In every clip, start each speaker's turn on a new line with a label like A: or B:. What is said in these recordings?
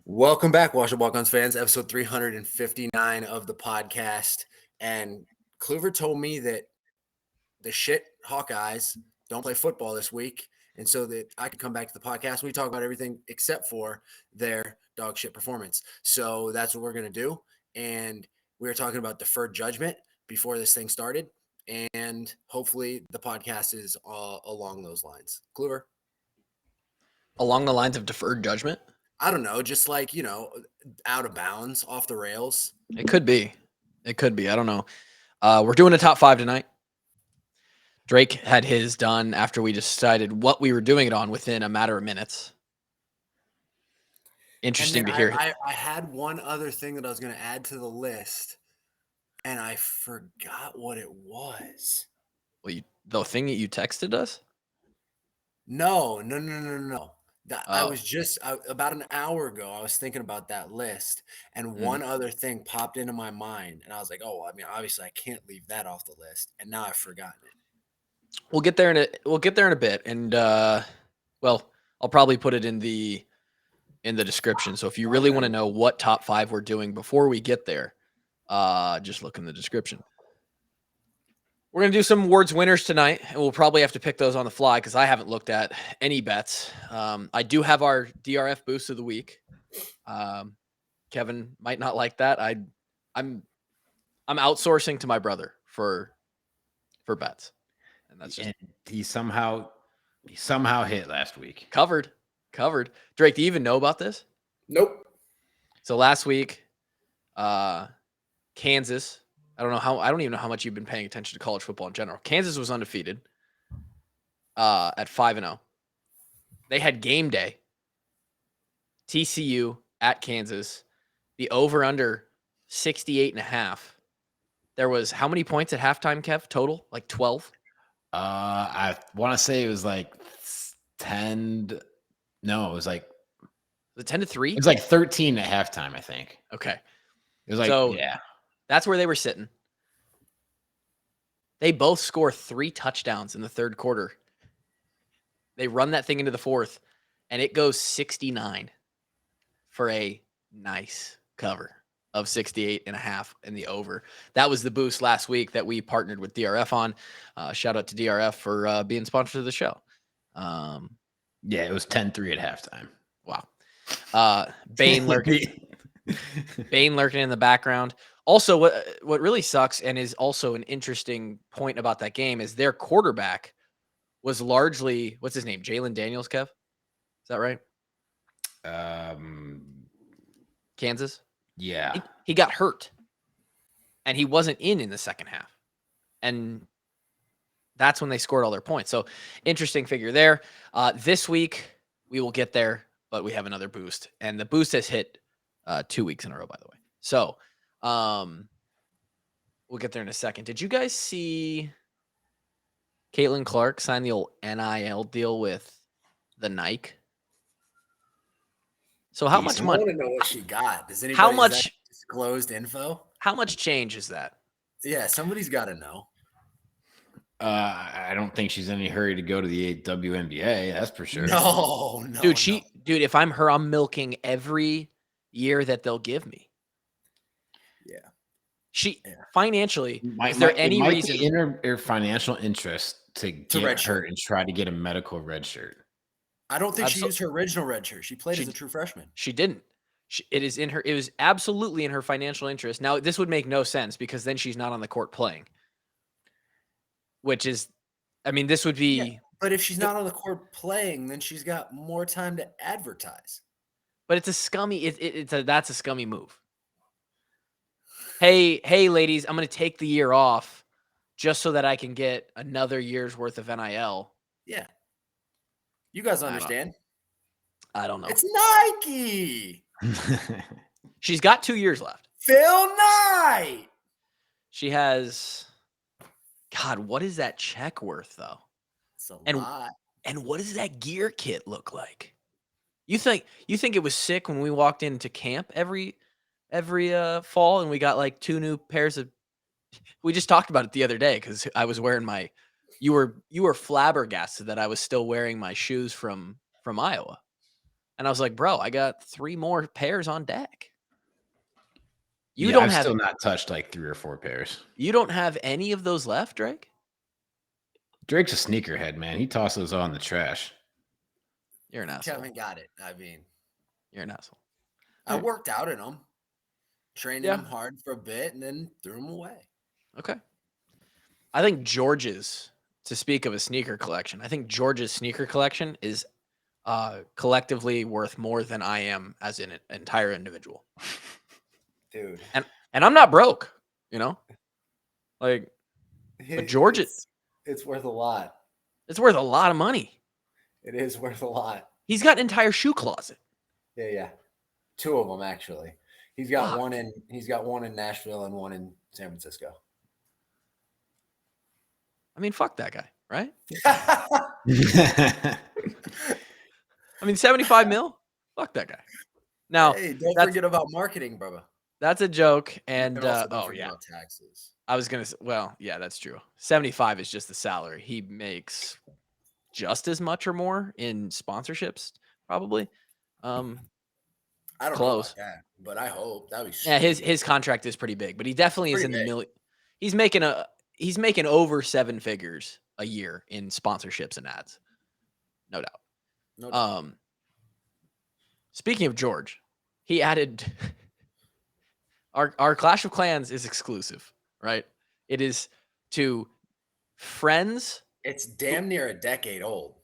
A: Welcome back, Washington Walk-Ons fans, episode 359 of the podcast. And Kluver told me that the shit Hawkeyes don't play football this week, and so that I could come back to the podcast and we talk about everything except for their dog shit performance. So that's what we're going to do. And we were talking about deferred judgment before this thing started, and hopefully the podcast is along those lines. Kluver?
B: Along the lines of deferred judgment?
A: I don't know, just like, out of bounds, off the rails.
B: It could be. I don't know. We're doing a top 5 tonight. Drake had his done after we decided what we were doing it on within a matter of minutes. Interesting to hear.
A: I had one other thing that I was going to add to the list, and I forgot what it was.
B: Well, the thing that you texted us?
A: No. I was just about an hour ago, I was thinking about that list, and one other thing popped into my mind, and I was like, oh, I mean, obviously I can't leave that off the list, and now I've forgotten it.
B: We'll get there in a bit, and well, I'll probably put it in the description. So if you really want to know what top 5 we're doing before we get there, just look in the description. We're going to do some awards winners tonight, and we'll probably have to pick those on the fly because I haven't looked at any bets. I do have our DRF boost of the week. Kevin might not like that. I'm outsourcing to my brother for bets, and that's just
C: he somehow hit last week.
B: Covered. Drake, do you even know about this?
A: Nope.
B: So last week, Kansas. I don't even know how much you've been paying attention to college football in general. Kansas was undefeated at 5-0. They had game day. TCU at Kansas. The over-under 68.5. There was how many points at halftime, Kev? Total? Like 12?
C: I want to say it was like 10. No, it was like.
B: Was it 10-3?
C: It was like 13 at halftime, I think.
B: Okay.
C: It was like, yeah.
B: That's where they were sitting. They both score 3 touchdowns in the third quarter. They run that thing into the fourth, and it goes 69 for a nice cover of 68.5 in the over. That was the boost last week that we partnered with DRF on. Shout out to DRF for being sponsored of the show.
C: Yeah, it was 10-3 at halftime.
B: Wow. Bane lurking in the background. Also, what really sucks and is also an interesting point about that game is their quarterback was largely, what's his name? Jalen Daniels, Kev? Is that right? Kansas?
C: Yeah.
B: He got hurt, and he wasn't in the second half. And that's when they scored all their points. So interesting figure there. This week, we will get there, but we have another boost. And the boost has hit 2 weeks in a row, by the way. So we'll get there in a second. Did you guys see Caitlin Clark sign the old NIL deal with the Nike? So how much money?
A: I want to know what she got. Does anybody disclosed info?
B: How much change is that?
A: Yeah, somebody's got to know.
C: I don't think she's in any hurry to go to the WNBA. That's for sure.
A: No,
B: dude. Dude, if I'm her, I'm milking every year that they'll give me. Yeah. Financially, is there any reason
C: in her financial interest to get hurt and try to get a medical red shirt?
A: I don't think she used her original red shirt. She played as a true freshman.
B: She didn't. It was absolutely in her financial interest. Now, this would make no sense because then she's not on the court playing. Which is, I mean, this would be. Yeah,
A: but if she's not on the court playing, then she's got more time to advertise.
B: But it's a scummy. That's a scummy move. Hey, ladies, I'm going to take the year off just so that I can get another year's worth of NIL.
A: Yeah. You guys understand?
B: I don't know.
A: It's Nike.
B: She's got 2 years left.
A: Phil Knight.
B: She has. God, what is that check worth, though?
A: It's a lot.
B: And what does that gear kit look like? You think it was sick when we walked into camp every fall and we got like 2 new pairs of. We just talked about it the other day because I was wearing my. You were flabbergasted that I was still wearing my shoes from Iowa. And I was like, bro, I got 3 more pairs on deck. You
C: Yeah,
B: don't
C: I've
B: have
C: still not touched like 3 or 4 pairs.
B: you don't have any of those left, Drake?
C: Drake's a sneakerhead, man. He tosses those all in the trash.
B: You're an asshole.
A: Kevin got it. I mean,
B: You're an asshole.
A: I
B: Right.
A: worked out in them, training
B: Yeah.
A: them hard for a bit, and then threw them away.
B: Okay. I think George's, to speak of a sneaker collection, I think George's sneaker collection is collectively worth more than I am as an entire individual.
A: Dude.
B: And I'm not broke, you know? Like, but George,
A: it's worth a lot.
B: it's worth a lot of money.
A: It is worth a lot.
B: He's got an entire shoe closet.
A: Yeah. 2 of them actually. He's got
B: Fuck.
A: one in Nashville and one in San Francisco.
B: I mean, fuck that guy, right?
C: Yeah,
B: I mean, 75 mil? Fuck that guy. Now,
A: Hey, don't forget about marketing, brother.
B: that's a joke. And,
A: also don't
B: oh,
A: forget
B: yeah.
A: about taxes.
B: I was going to say, well, yeah, that's true. 75 is just the salary. He makes just as much or more in sponsorships, probably.
A: I don't know
B: Close.
A: about that, but I hope that would be
B: Yeah,
A: sweet.
B: his contract is pretty big, but he definitely is
A: Pretty
B: in the
A: big.
B: million. He's making over 7 figures a year in sponsorships and ads. No doubt.
A: No doubt.
B: Speaking of George, he added our Clash of Clans is exclusive, right? It is to friends.
A: It's damn near a decade old.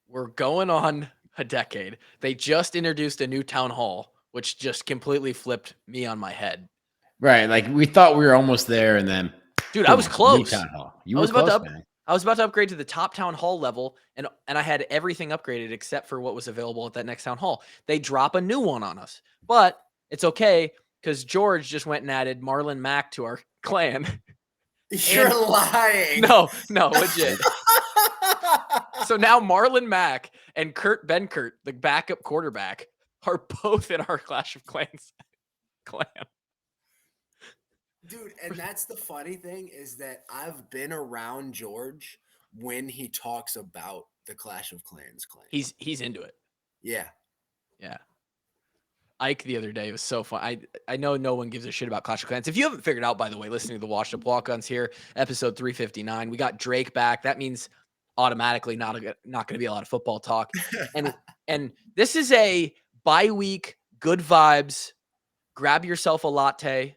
B: We're going on a decade. They just introduced a new town hall, which just completely flipped me on my head.
C: right. Like we thought we were almost there, and then
B: Dude, I was
C: new
B: close.
C: town hall. You
B: I
C: were
B: was about
C: close,
B: to
C: man.
B: I was about to upgrade to the top town hall level, and I had everything upgraded except for what was available at that next town hall. They drop a new one on us, but it's okay because George just went and added Marlon Mack to our clan.
A: You're lying.
B: No, legit. So now Marlon Mack and Kurt Benkert, the backup quarterback, are both in our Clash of Clans clan.
A: Dude, and that's the funny thing is that I've been around George when he talks about the Clash of Clans clan.
B: He's into it.
A: Yeah.
B: Yeah. Ike the other day was so fun. I know no one gives a shit about Clash of Clans. If you haven't figured out, by the way, listening to the Washed Up Walk-Ons here, episode 359, we got Drake back. That means automatically not going to be a lot of football talk. And this is a bye-week, good vibes, grab yourself a latte.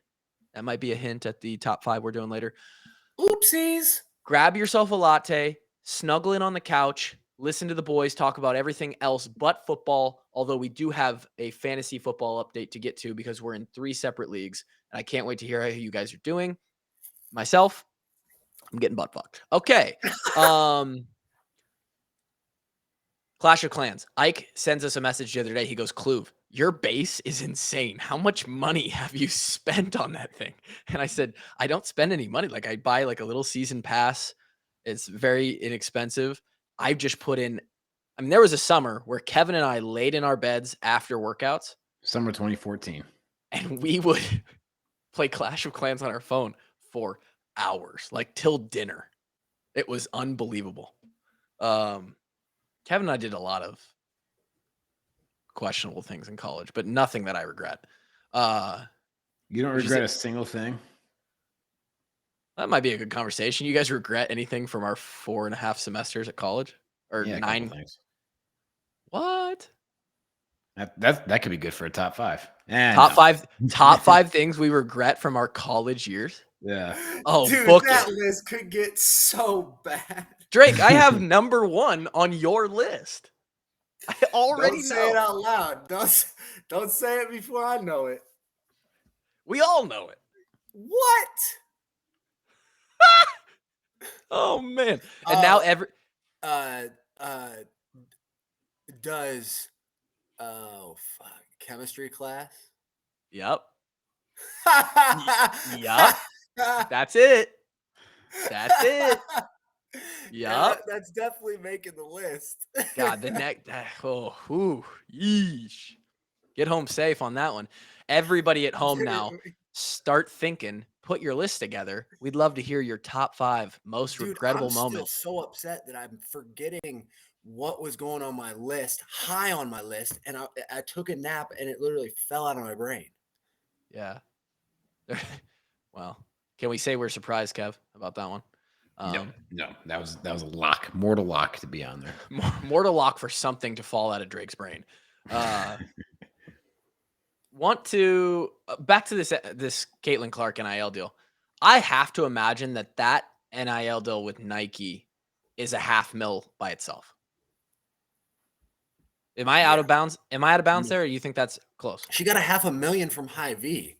B: That might be a hint at the top 5 we're doing later.
A: Oopsies.
B: Grab yourself a latte, snuggle in on the couch, listen to the boys talk about everything else but football, although we do have a fantasy football update to get to because we're in 3 separate leagues, and I can't wait to hear how you guys are doing. Myself, I'm getting butt fucked. Okay. Clash of Clans. Ike sends us a message the other day. He goes, Kluve, your base is insane. How much money have you spent on that thing? And I said, I don't spend any money. Like I buy like a little season pass. It's very inexpensive. I've just put in, I mean, there was a summer where Kevin and I laid in our beds after workouts.
C: Summer 2014.
B: And we would play Clash of Clans on our phone for hours, like till dinner. It was unbelievable. Kevin and I did a lot of questionable things in college, but nothing that I regret.
C: You don't regret a single thing?
B: That might be a good conversation. You guys regret anything from our 4.5 semesters at college? Or
C: Yeah,
B: 9?
C: things.
B: What?
C: That could be good for a top 5.
B: Top 5 things we regret from our college years?
C: Yeah.
B: Oh,
A: dude,
B: book
A: that
B: it.
A: list could get so bad.
B: Drake, I have number 1 on your list. I already
A: Don't say
B: know.
A: it out loud. Don't say it before I know it.
B: We all know it.
A: What?
B: Oh man. And now
A: does chemistry class?
B: Yep. Yup. That's it. That's it.
A: Yeah,
B: Yup.
A: that's definitely making the list.
B: God, the neck. Yeesh. Get home safe on that one. Everybody at home now, start thinking. Put your list together. We'd love to hear your top 5 most regrettable
A: I'm
B: moments.
A: still so upset that I'm forgetting what was going on my list, high on my list, and I took a nap and it literally fell out of my brain.
B: Yeah. Well, can we say we're surprised, Kev, about that one?
C: No, that was a lock, mortal lock to be on there.
B: Mortal lock for something to fall out of Drake's brain. Want to back to this Caitlin Clark NIL deal. I have to imagine that NIL deal with Nike is a $500,000 by itself. Am I out of bounds? Am I out of bounds there, or you think that's close?
A: She got $500,000 from Hy-Vee.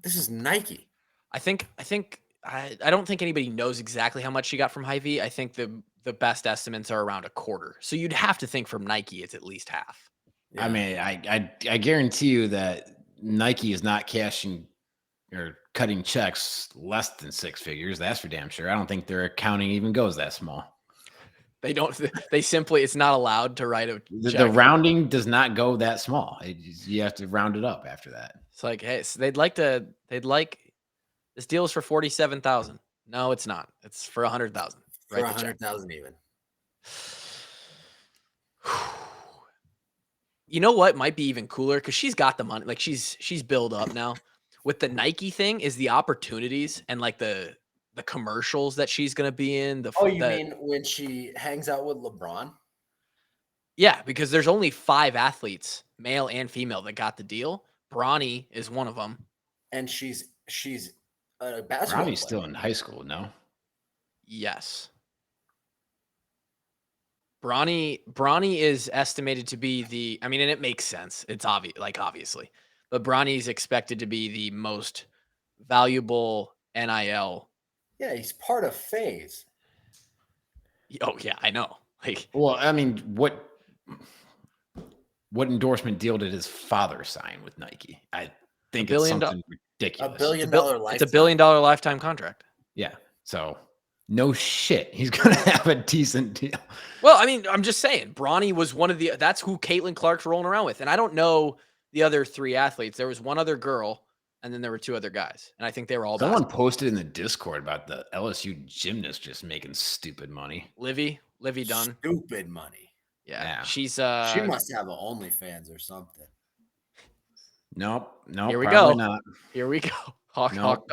A: This is Nike.
B: I don't think anybody knows exactly how much she got from Hy-Vee. I think the best estimates are around a quarter. So you'd have to think from Nike it's at least half.
C: Yeah. I mean, I guarantee you that Nike is not cashing or cutting checks less than six figures. That's for damn sure. I don't think their accounting even goes that small.
B: They don't. They simply, it's not allowed to write a check.
C: The rounding does not go that small. You have to round it up after that.
B: It's like, hey, so they'd like this deal is for $47,000. No, it's not. It's for $100,000.
A: For $100,000 even.
B: You know what might be even cooler, because she's got the money. Like she's built up now. With the Nike thing is the opportunities and like the commercials that she's gonna be in.
A: Mean when she hangs out with LeBron?
B: Yeah, because there's only 5 athletes, male and female, that got the deal. Bronny is one of them,
A: and she's a basketball.
C: Bronny's still in high school, no?
B: Yes. Bronny is estimated to be and it makes sense. It's obvious, obviously, but Bronny's expected to be the most valuable NIL.
A: Yeah, he's part of FaZe.
B: Oh yeah, I know.
C: Well, I mean, what endorsement deal did his father sign with Nike? I think it's something ridiculous.
A: $1 billion lifetime.
B: It's a $1 billion lifetime contract.
C: Yeah. So no shit, he's gonna have a decent deal.
B: Well, I mean, I'm just saying, Bronny was that's who Caitlin Clark's rolling around with. And I don't know the other 3 athletes. There was one other girl, and then there were 2 other guys. And I think they were all
C: Someone posted in the Discord about the LSU gymnast just making stupid money.
B: Livy Dunn.
A: Stupid money.
B: Yeah. She's
A: she must have an OnlyFans or something.
C: Nope.
B: Here we
C: probably
B: go.
C: Not.
B: Here we go. Hawk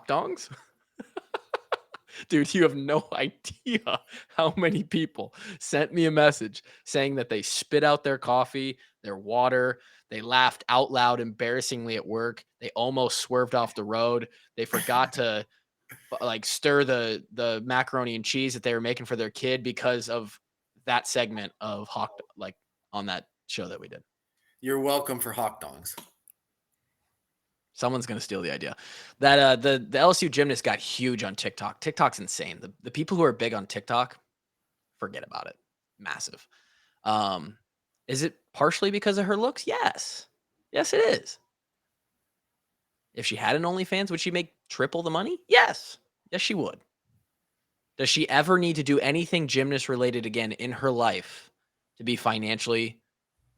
B: dongs. Dude, you have no idea how many people sent me a message saying that they spit out their coffee, their water. They laughed out loud embarrassingly at work. They almost swerved off the road. They forgot to stir the macaroni and cheese that they were making for their kid because of that segment of Hawk, on that show that we did.
A: You're welcome for Hawk dongs.
B: Someone's going to steal the idea. That the LSU gymnast got huge on TikTok. TikTok's insane. The people who are big on TikTok, forget about it. Massive. Is it partially because of her looks? Yes. Yes, it is. If she had an OnlyFans, would she make triple the money? Yes. Yes, she would. Does she ever need to do anything gymnast related again in her life to be financially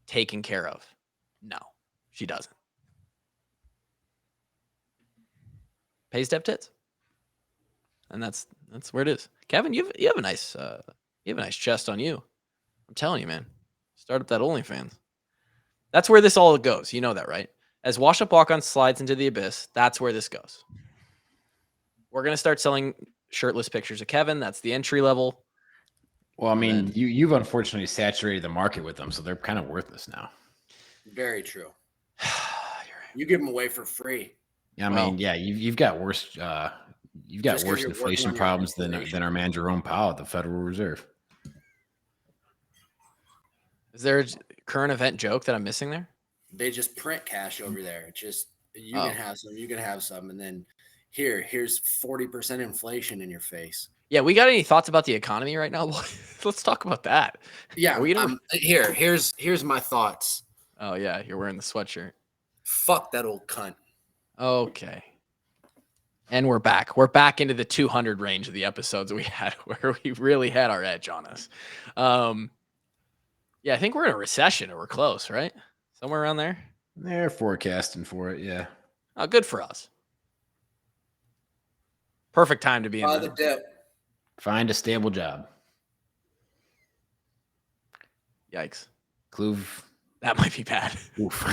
B: taken care of? No, she doesn't. Pays to have tits, and that's where it is. Kevin, you have a nice chest on you. I'm telling you, man. Start up that OnlyFans. That's where this all goes. You know that, right? As Wash Up Walk On slides into the abyss, that's where this goes. We're gonna start selling shirtless pictures of Kevin. That's the entry level.
C: Well, I mean, you've unfortunately saturated the market with them, so they're kind of worthless now.
A: Very true. You give them away for free.
C: I mean, yeah, you've got worse inflation problems than our man Jerome Powell at the Federal Reserve.
B: Is there a current event joke that I'm missing there?
A: They just print cash over there. It's just you can have some, and then here's 40% inflation in your face.
B: Yeah, we got any thoughts about the economy right now? Let's talk about that.
A: Yeah, here's my thoughts.
B: Oh yeah, you're wearing the sweatshirt.
A: Fuck that old cunt.
B: Okay. And we're back. We're back into the 200 range of the episodes we had where we really had our edge on us. Yeah, I think we're in a recession or we're close, right? Somewhere around there.
C: They're forecasting for it, yeah.
B: Oh, good for us. Perfect time to be in
A: the dip.
C: Find a stable job.
B: Yikes.
C: Cluve.
B: That might be bad.
C: Oof.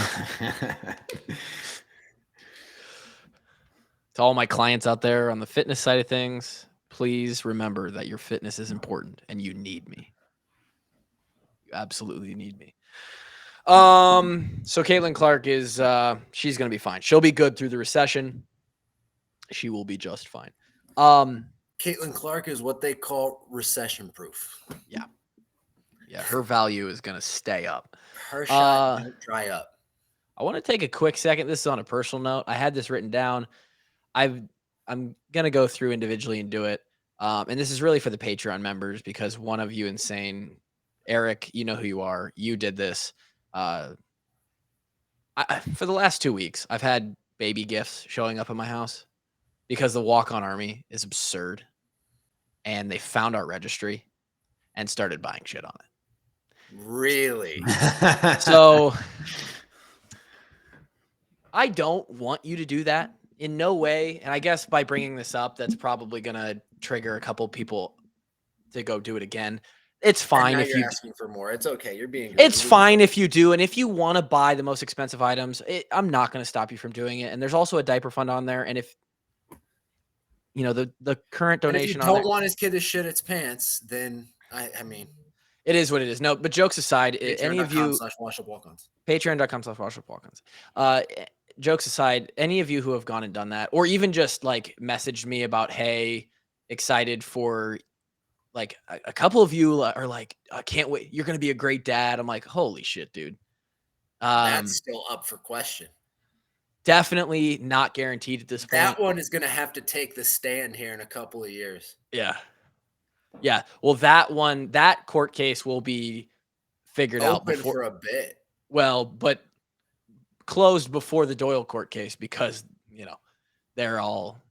B: To all my clients out there on the fitness side of things, please remember that your fitness is important and you need me. You absolutely need me. So Caitlin Clark is she's gonna be fine. She'll be good through the recession. She will be just fine.
A: Caitlin Clark is what they call recession proof.
B: Yeah, her value is gonna stay up.
A: Her shot don't dry up.
B: I want to take a quick second. This is on a personal note. I had this written down. I'm gonna go through individually and do it. And this is really for the Patreon members because one of you insane, Eric, you know who you are. You did this. For the last 2 weeks, I've had baby gifts showing up at my house because the walk-on army is absurd. And they found our registry and started buying shit on it.
A: Really?
B: So I don't want you to do that in no way. And I guess by bringing this up, that's probably going to trigger a couple people to go do it again. It's fine if you're
A: asking for more. It's okay. You're being.
B: It's fine if you do. And if you want to buy the most expensive items, I'm not going to stop you from doing it. And there's also a diaper fund on there. And if the current donation
A: if you don't want his kid to shit its pants, then I mean,
B: it is what it is. No, but jokes aside, any of you patreon.com/washup-walk-ons. Jokes aside, any of you who have gone and done that, or even just like messaged me about, hey, excited for, like a couple of you are like, I can't wait. You're going to be a great dad. I'm like, holy shit, dude.
A: That's still up for question.
B: Definitely not guaranteed at this point.
A: That one is going to have to take the stand here in a couple of years.
B: Yeah. Yeah. Well, that court case will be figured out before
A: for a bit.
B: Well, but closed before the Doyle court case because, they're all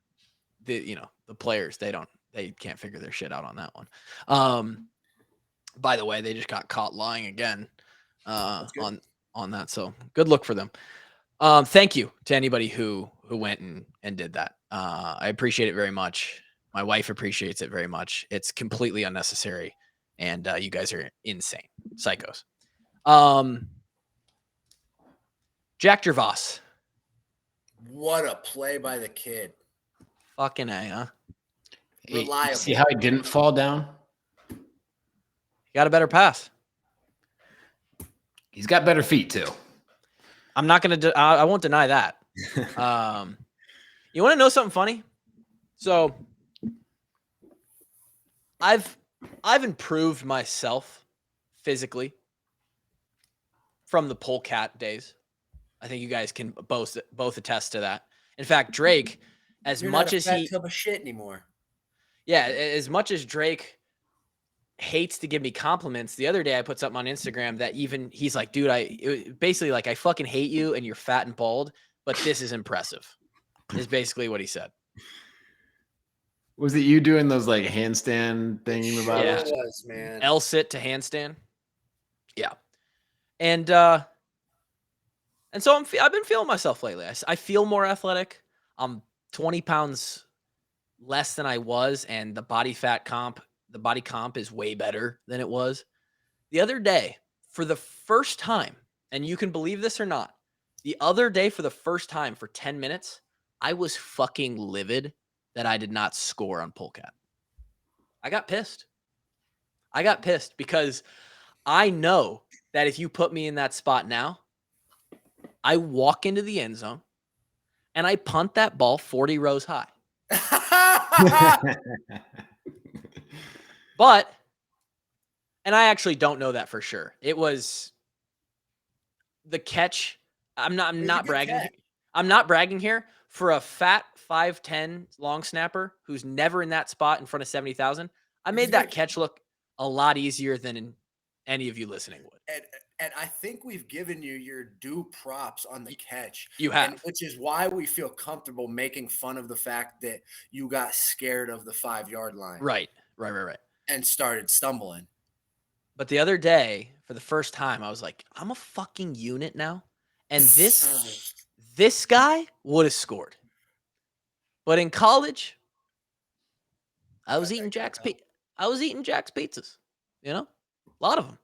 B: the players, they can't figure their shit out on that one. By the way, they just got caught lying again on that. So good luck for them. Thank you to anybody who went and did that. I appreciate it very much. My wife appreciates it very much. It's completely unnecessary. And you guys are insane. Psychos. Jack Gervais.
A: What a play by the kid.
B: Fucking A, huh?
A: Reliable.
C: See how he didn't fall down?
B: He got a better pass.
C: He's got better feet too.
B: I'm not going to, I won't deny that. You want to know something funny? So I've improved myself physically from the polecat days. I think you guys can both attest to that. In fact, Drake, as much as he
A: tub of shit anymore.
B: Yeah, as much as Drake hates to give me compliments, the other day I put something on Instagram that even he's like, dude, basically like, I fucking hate you and you're fat and bald, but this is impressive. Is basically what he said.
C: Was it you doing those like handstand thing about
B: Yeah.
C: it?
A: It was, man.
B: L sit to handstand. Yeah. And so I've been feeling myself lately. I feel more athletic. I'm 20 pounds less than I was, and the body comp is way better than it was. The other day, for the first time, and you can believe this or not, the other day for the first time for 10 minutes, I was fucking livid that I did not score on Polecat. I got pissed because I know that if you put me in that spot now, I walk into the end zone and I punt that ball 40 rows high. But, and I actually don't know that for sure. It was the catch. I'm not bragging. I'm not bragging here. For a fat 5'10" long snapper who's never in that spot in front of 70,000, I made that catch look a lot easier than any of you listening would.
A: And I think we've given you your due props on the catch.
B: You have.
A: Which is why we feel comfortable making fun of the fact that you got scared of the 5-yard line.
B: Right.
A: And started stumbling.
B: But the other day, for the first time, I was like, I'm a fucking unit now. And this guy would have scored. But in college, I was eating Jack's pizzas. A lot of them.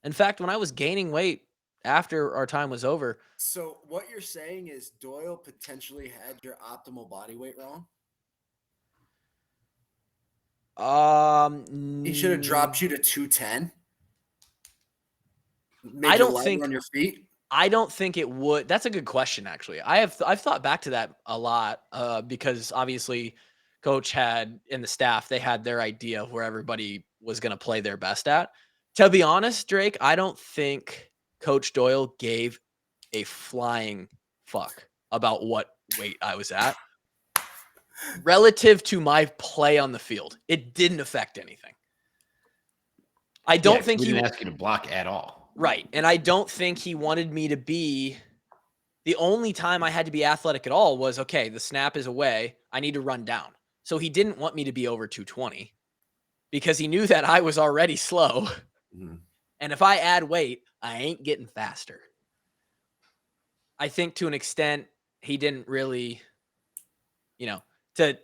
B: In fact, when I was gaining weight after our time was over,
A: So what you're saying is Doyle potentially had your optimal body weight wrong? He should have dropped you to 210. Made
B: I
A: you
B: don't
A: lighter
B: think
A: on your feet.
B: I don't think it would. That's a good question, actually. I've thought back to that a lot because obviously, coach had in the staff they had their idea of where everybody was going to play their best at. To be honest, Drake, I don't think Coach Doyle gave a flying fuck about what weight I was at relative to my play on the field. It didn't affect anything. I don't think
C: we
B: he
C: didn't ask you to block at all.
B: right, and I don't think he wanted me to be. The only time I had to be athletic at all was, okay, the snap is away. I need to run down. So he didn't want me to be over 220 because he knew that I was already slow.
A: Mm-hmm.
B: And if I add weight, I ain't getting faster. I think to an extent, he didn't really, to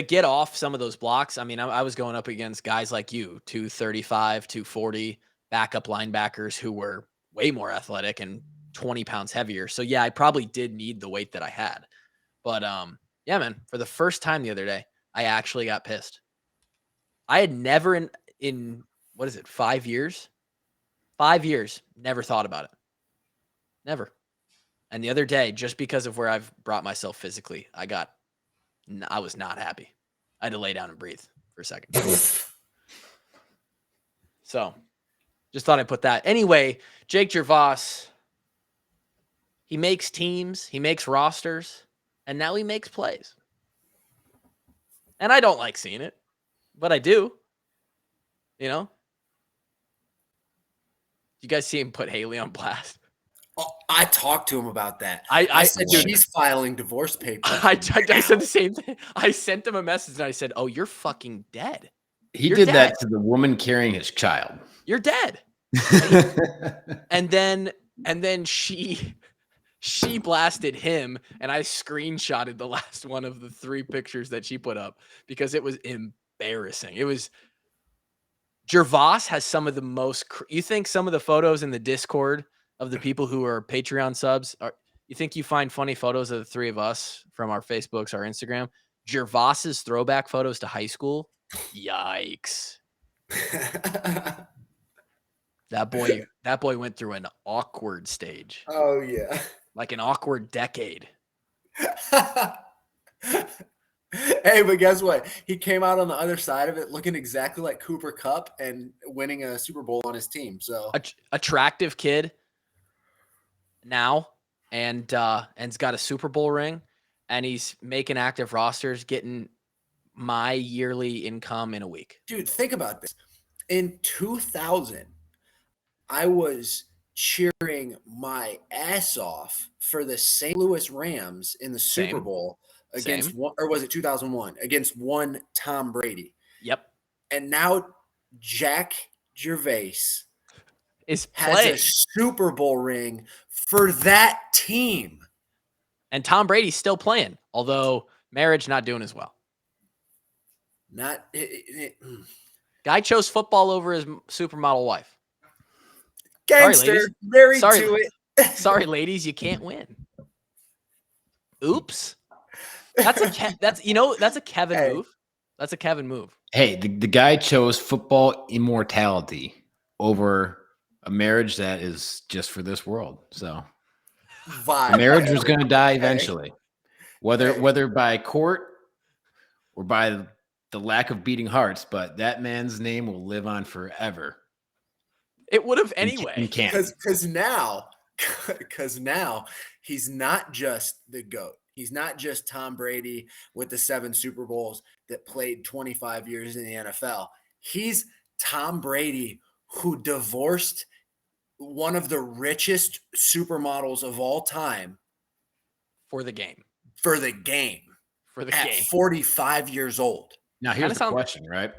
B: get off some of those blocks. I mean, I was going up against guys like you, 235, 240, backup linebackers who were way more athletic and 20 pounds heavier. So yeah, I probably did need the weight that I had. But yeah, man, for the first time the other day, I actually got pissed. I had never in what is it, 5 years? 5 years, never thought about it. Never. And the other day, just because of where I've brought myself physically, I was not happy. I had to lay down and breathe for a second. So just thought I'd put that. Anyway, Jake Gervais, he makes teams, he makes rosters, and now he makes plays. And I don't like seeing it, but I do. You guys see him put Haley on blast?
A: Oh, I talked to him about that.
B: I
A: I said
B: dude,
A: she's filing divorce papers.
B: I said the same thing. I sent him a message and I said, "Oh, you're fucking dead.
C: He did that to the woman carrying his child.
B: You're dead." and then she blasted him, and I screenshotted the last one of the 3 pictures that she put up because it was embarrassing. It was Gervais has some of the most. You think some of the photos in the Discord of the people who are Patreon subs you think you find funny photos of the 3 of us from our Facebooks, our Instagram? Gervais's throwback photos to high school. Yikes. That boy went through an awkward stage.
A: Oh yeah.
B: Like an awkward decade.
A: Hey, but guess what? He came out on the other side of it looking exactly like Cooper Kupp and winning a Super Bowl on his team. So
B: attractive kid now and's got a Super Bowl ring and he's making active rosters, getting my yearly income in a week.
A: Dude, think about this. In 2000, I was cheering my ass off for the St. Louis Rams in the Super Bowl against one, or was it 2001 against one Tom Brady?
B: Yep.
A: And now Jack Gervais
B: has
A: a Super Bowl ring for that team.
B: And Tom Brady's still playing, although marriage not doing as well. Guy chose football over his supermodel wife.
A: Gangster, married to it.
B: Sorry, ladies, you can't win. Oops. That's a Kevin move. That's a Kevin move.
C: Hey, the guy chose football immortality over a marriage that is just for this world. So the marriage was going to die eventually, whether by court or by the lack of beating hearts. But that man's name will live on forever.
B: It would have anyway.
A: Because now he's not just the GOAT. He's not just Tom Brady with the 7 Super Bowls that played 25 years in the NFL. He's Tom Brady who divorced one of the richest supermodels of all time
B: for the game.
A: At 45 years old.
C: Now here's the question, right?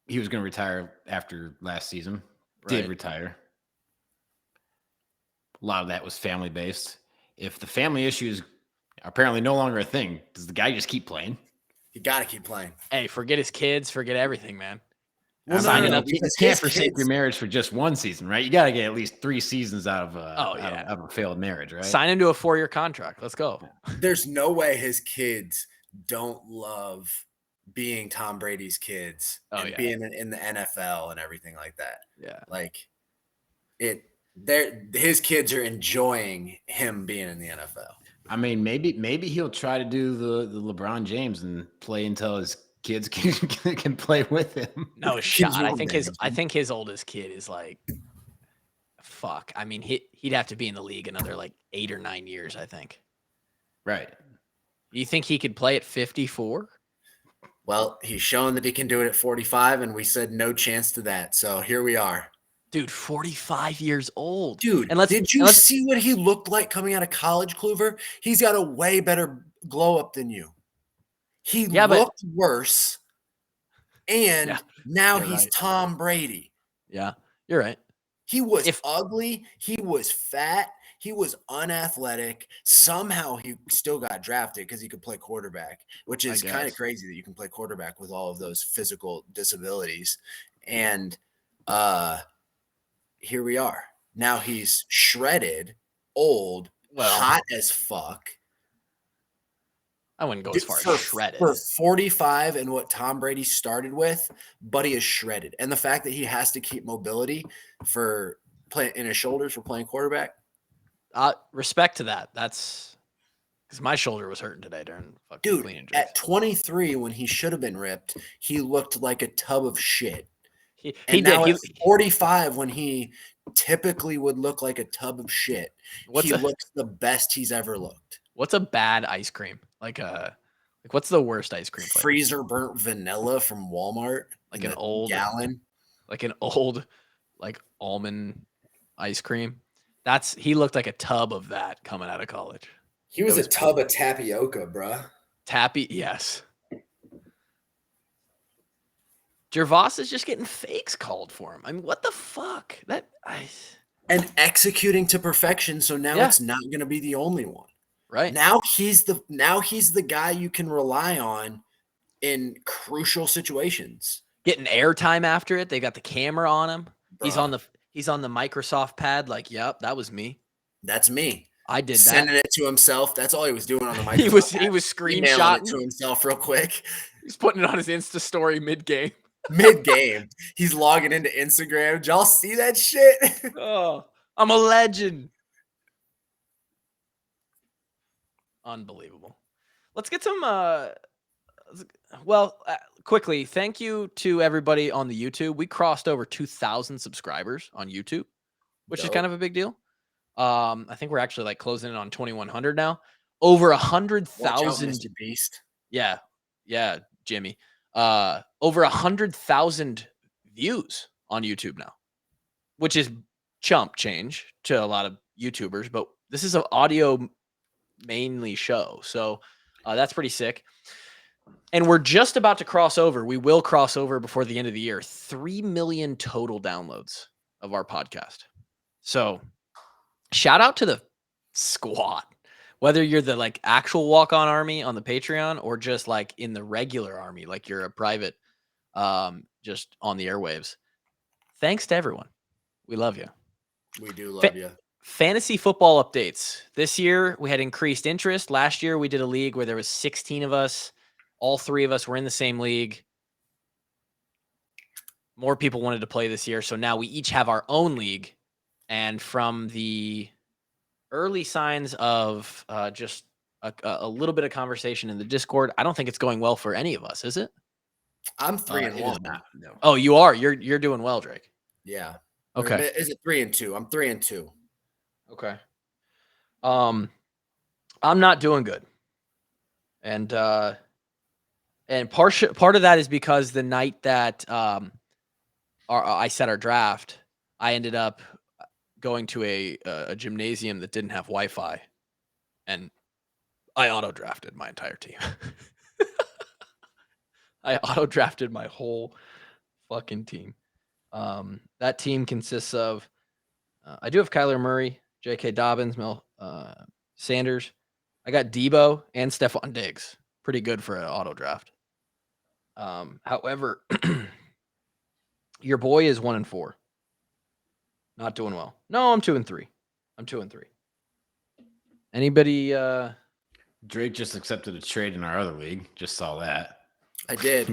C: He was going to retire after last season. Did retire. A lot of that was family based. If the family issues are apparently no longer a thing, does the guy just keep playing?
A: You got to keep playing.
B: Hey, forget his kids, forget everything, man.
A: Well,
C: you
A: because
C: can't
A: his
C: forsake
A: kids,
C: your marriage for just one season, right? You got to get at least 3 seasons out of a failed marriage, right?
B: Sign into a 4-year contract. Let's go.
A: there's no way his kids don't love being Tom Brady's kids and being in the NFL and everything like that.
B: Yeah.
A: Like his kids are enjoying him being in the NFL.
C: I mean, maybe he'll try to do the LeBron James and play until his kids can play with him.
B: No shot. I think his oldest kid is like, fuck. I mean, he'd have to be in the league another like 8 or 9 years, I think.
C: Right.
B: You think he could play at 54?
A: Well, he's shown that he can do it at 45, and we said no chance to that. So here we are.
B: Dude, 45 years old.
A: Dude, did you see what he looked like coming out of college, Kluver? He's got a way better glow up than you. He looked worse, and now he's right. Tom Brady.
B: Yeah, you're right.
A: He was ugly. He was fat. He was unathletic. Somehow he still got drafted because he could play quarterback, which is kind of crazy that you can play quarterback with all of those physical disabilities. And here we are. Now he's shredded, old, hot as fuck.
B: I wouldn't go as far as shredded.
A: For 45 and what Tom Brady started with, Buddy is shredded. And the fact that he has to keep mobility for playing in his shoulders for playing quarterback.
B: Respect to that. That's because my shoulder was hurting today during fucking clean injuries.
A: At 23, when he should have been ripped, he looked like a tub of shit.
B: He did.
A: At 45, when he typically would look like a tub of shit, he looks the best he's ever looked.
B: What's a bad ice cream? Like what's the worst ice cream flavor?
A: Freezer burnt vanilla from Walmart.
B: Like an old
A: gallon.
B: Like an old almond ice cream. He looked like a tub of that coming out of college.
A: He was a tub of tapioca, bruh.
B: Yes. Gervais is just getting fakes called for him. I mean, what the fuck?
A: And executing to perfection, so now it's not going to be the only one.
B: Right.
A: Now he's the guy you can rely on in crucial situations.
B: Getting airtime after it. They got the camera on him. Bruh. He's on the Microsoft pad like, yep, that was me.
A: That's me.
B: I did
A: Sending
B: that.
A: it to himself. That's all he was doing on the Microsoft
B: He was screenshotting
A: it to himself real quick.
B: He's putting it on his Insta story mid-game.
A: Mid-game. He's logging into Instagram. Did y'all see that shit?
B: Oh, I'm a legend. Unbelievable. Let's get some quickly, thank you to everybody on the YouTube. We crossed over 2,000 subscribers on YouTube, which is kind of a big deal. I think we're actually like closing in on 2,100 now. Over 100,000
A: Beast.
B: Yeah, Jimmy. Over 100,000 views on YouTube now, which is chump change to a lot of YouTubers, but this is an audio mainly show. So that's pretty sick. And we're just about to cross over. We will cross over before the end of the year. 3 million total downloads of our podcast. So shout out to the squad. Whether you're the actual walk-on army on the Patreon or just in the regular army, like you're a private just on the airwaves. Thanks to everyone. We love you.
A: We do love you.
B: Fantasy football updates. This year we had increased interest. Last year we did a league where there was 16 of us. All 3 of us were in the same league. More people wanted to play this year. So now we each have our own league. And from the early signs of just a little bit of conversation in the Discord, I don't think it's going well for any of us, is it?
A: I'm 3-1.
B: No. Oh, you are. You're doing well, Drake.
A: Yeah.
B: Okay.
A: Is it 3-2? I'm 3-2.
B: Okay. I'm not doing good. And part of that is because the night that I set our draft, I ended up going to a gymnasium that didn't have Wi-Fi, and I auto-drafted my entire team. I auto-drafted my whole fucking team. That team consists of I do have Kyler Murray, J.K. Dobbins, Mel Sanders. I got Debo and Stephon Diggs. Pretty good for an auto draft. However, Your boy is 1-4. Not doing well. No, I'm 2-3. I'm 2-3. Anybody?
C: Drake just accepted a trade in our other league. Just saw that.
A: I did.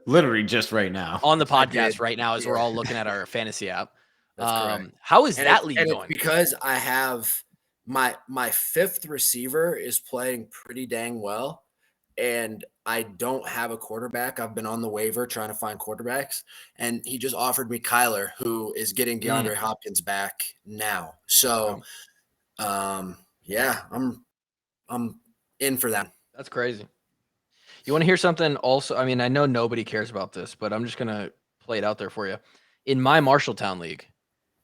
C: Literally just right now.
B: On the
A: I
B: podcast
A: did.
B: right now as we're
A: Yeah.
B: all looking at our fantasy app.
A: That's correct.
B: How is that
A: It's
B: league going?
A: because I have my fifth receiver is playing pretty dang well, and I don't have a quarterback. I've been on the waiver trying to find quarterbacks, and he just offered me Kyler, who is getting DeAndre Hopkins back now. So, yeah, I'm in for that.
B: That's crazy. You want to hear something also? I mean, I know nobody cares about this, but I'm just going to play it out there for you. In my Marshalltown league,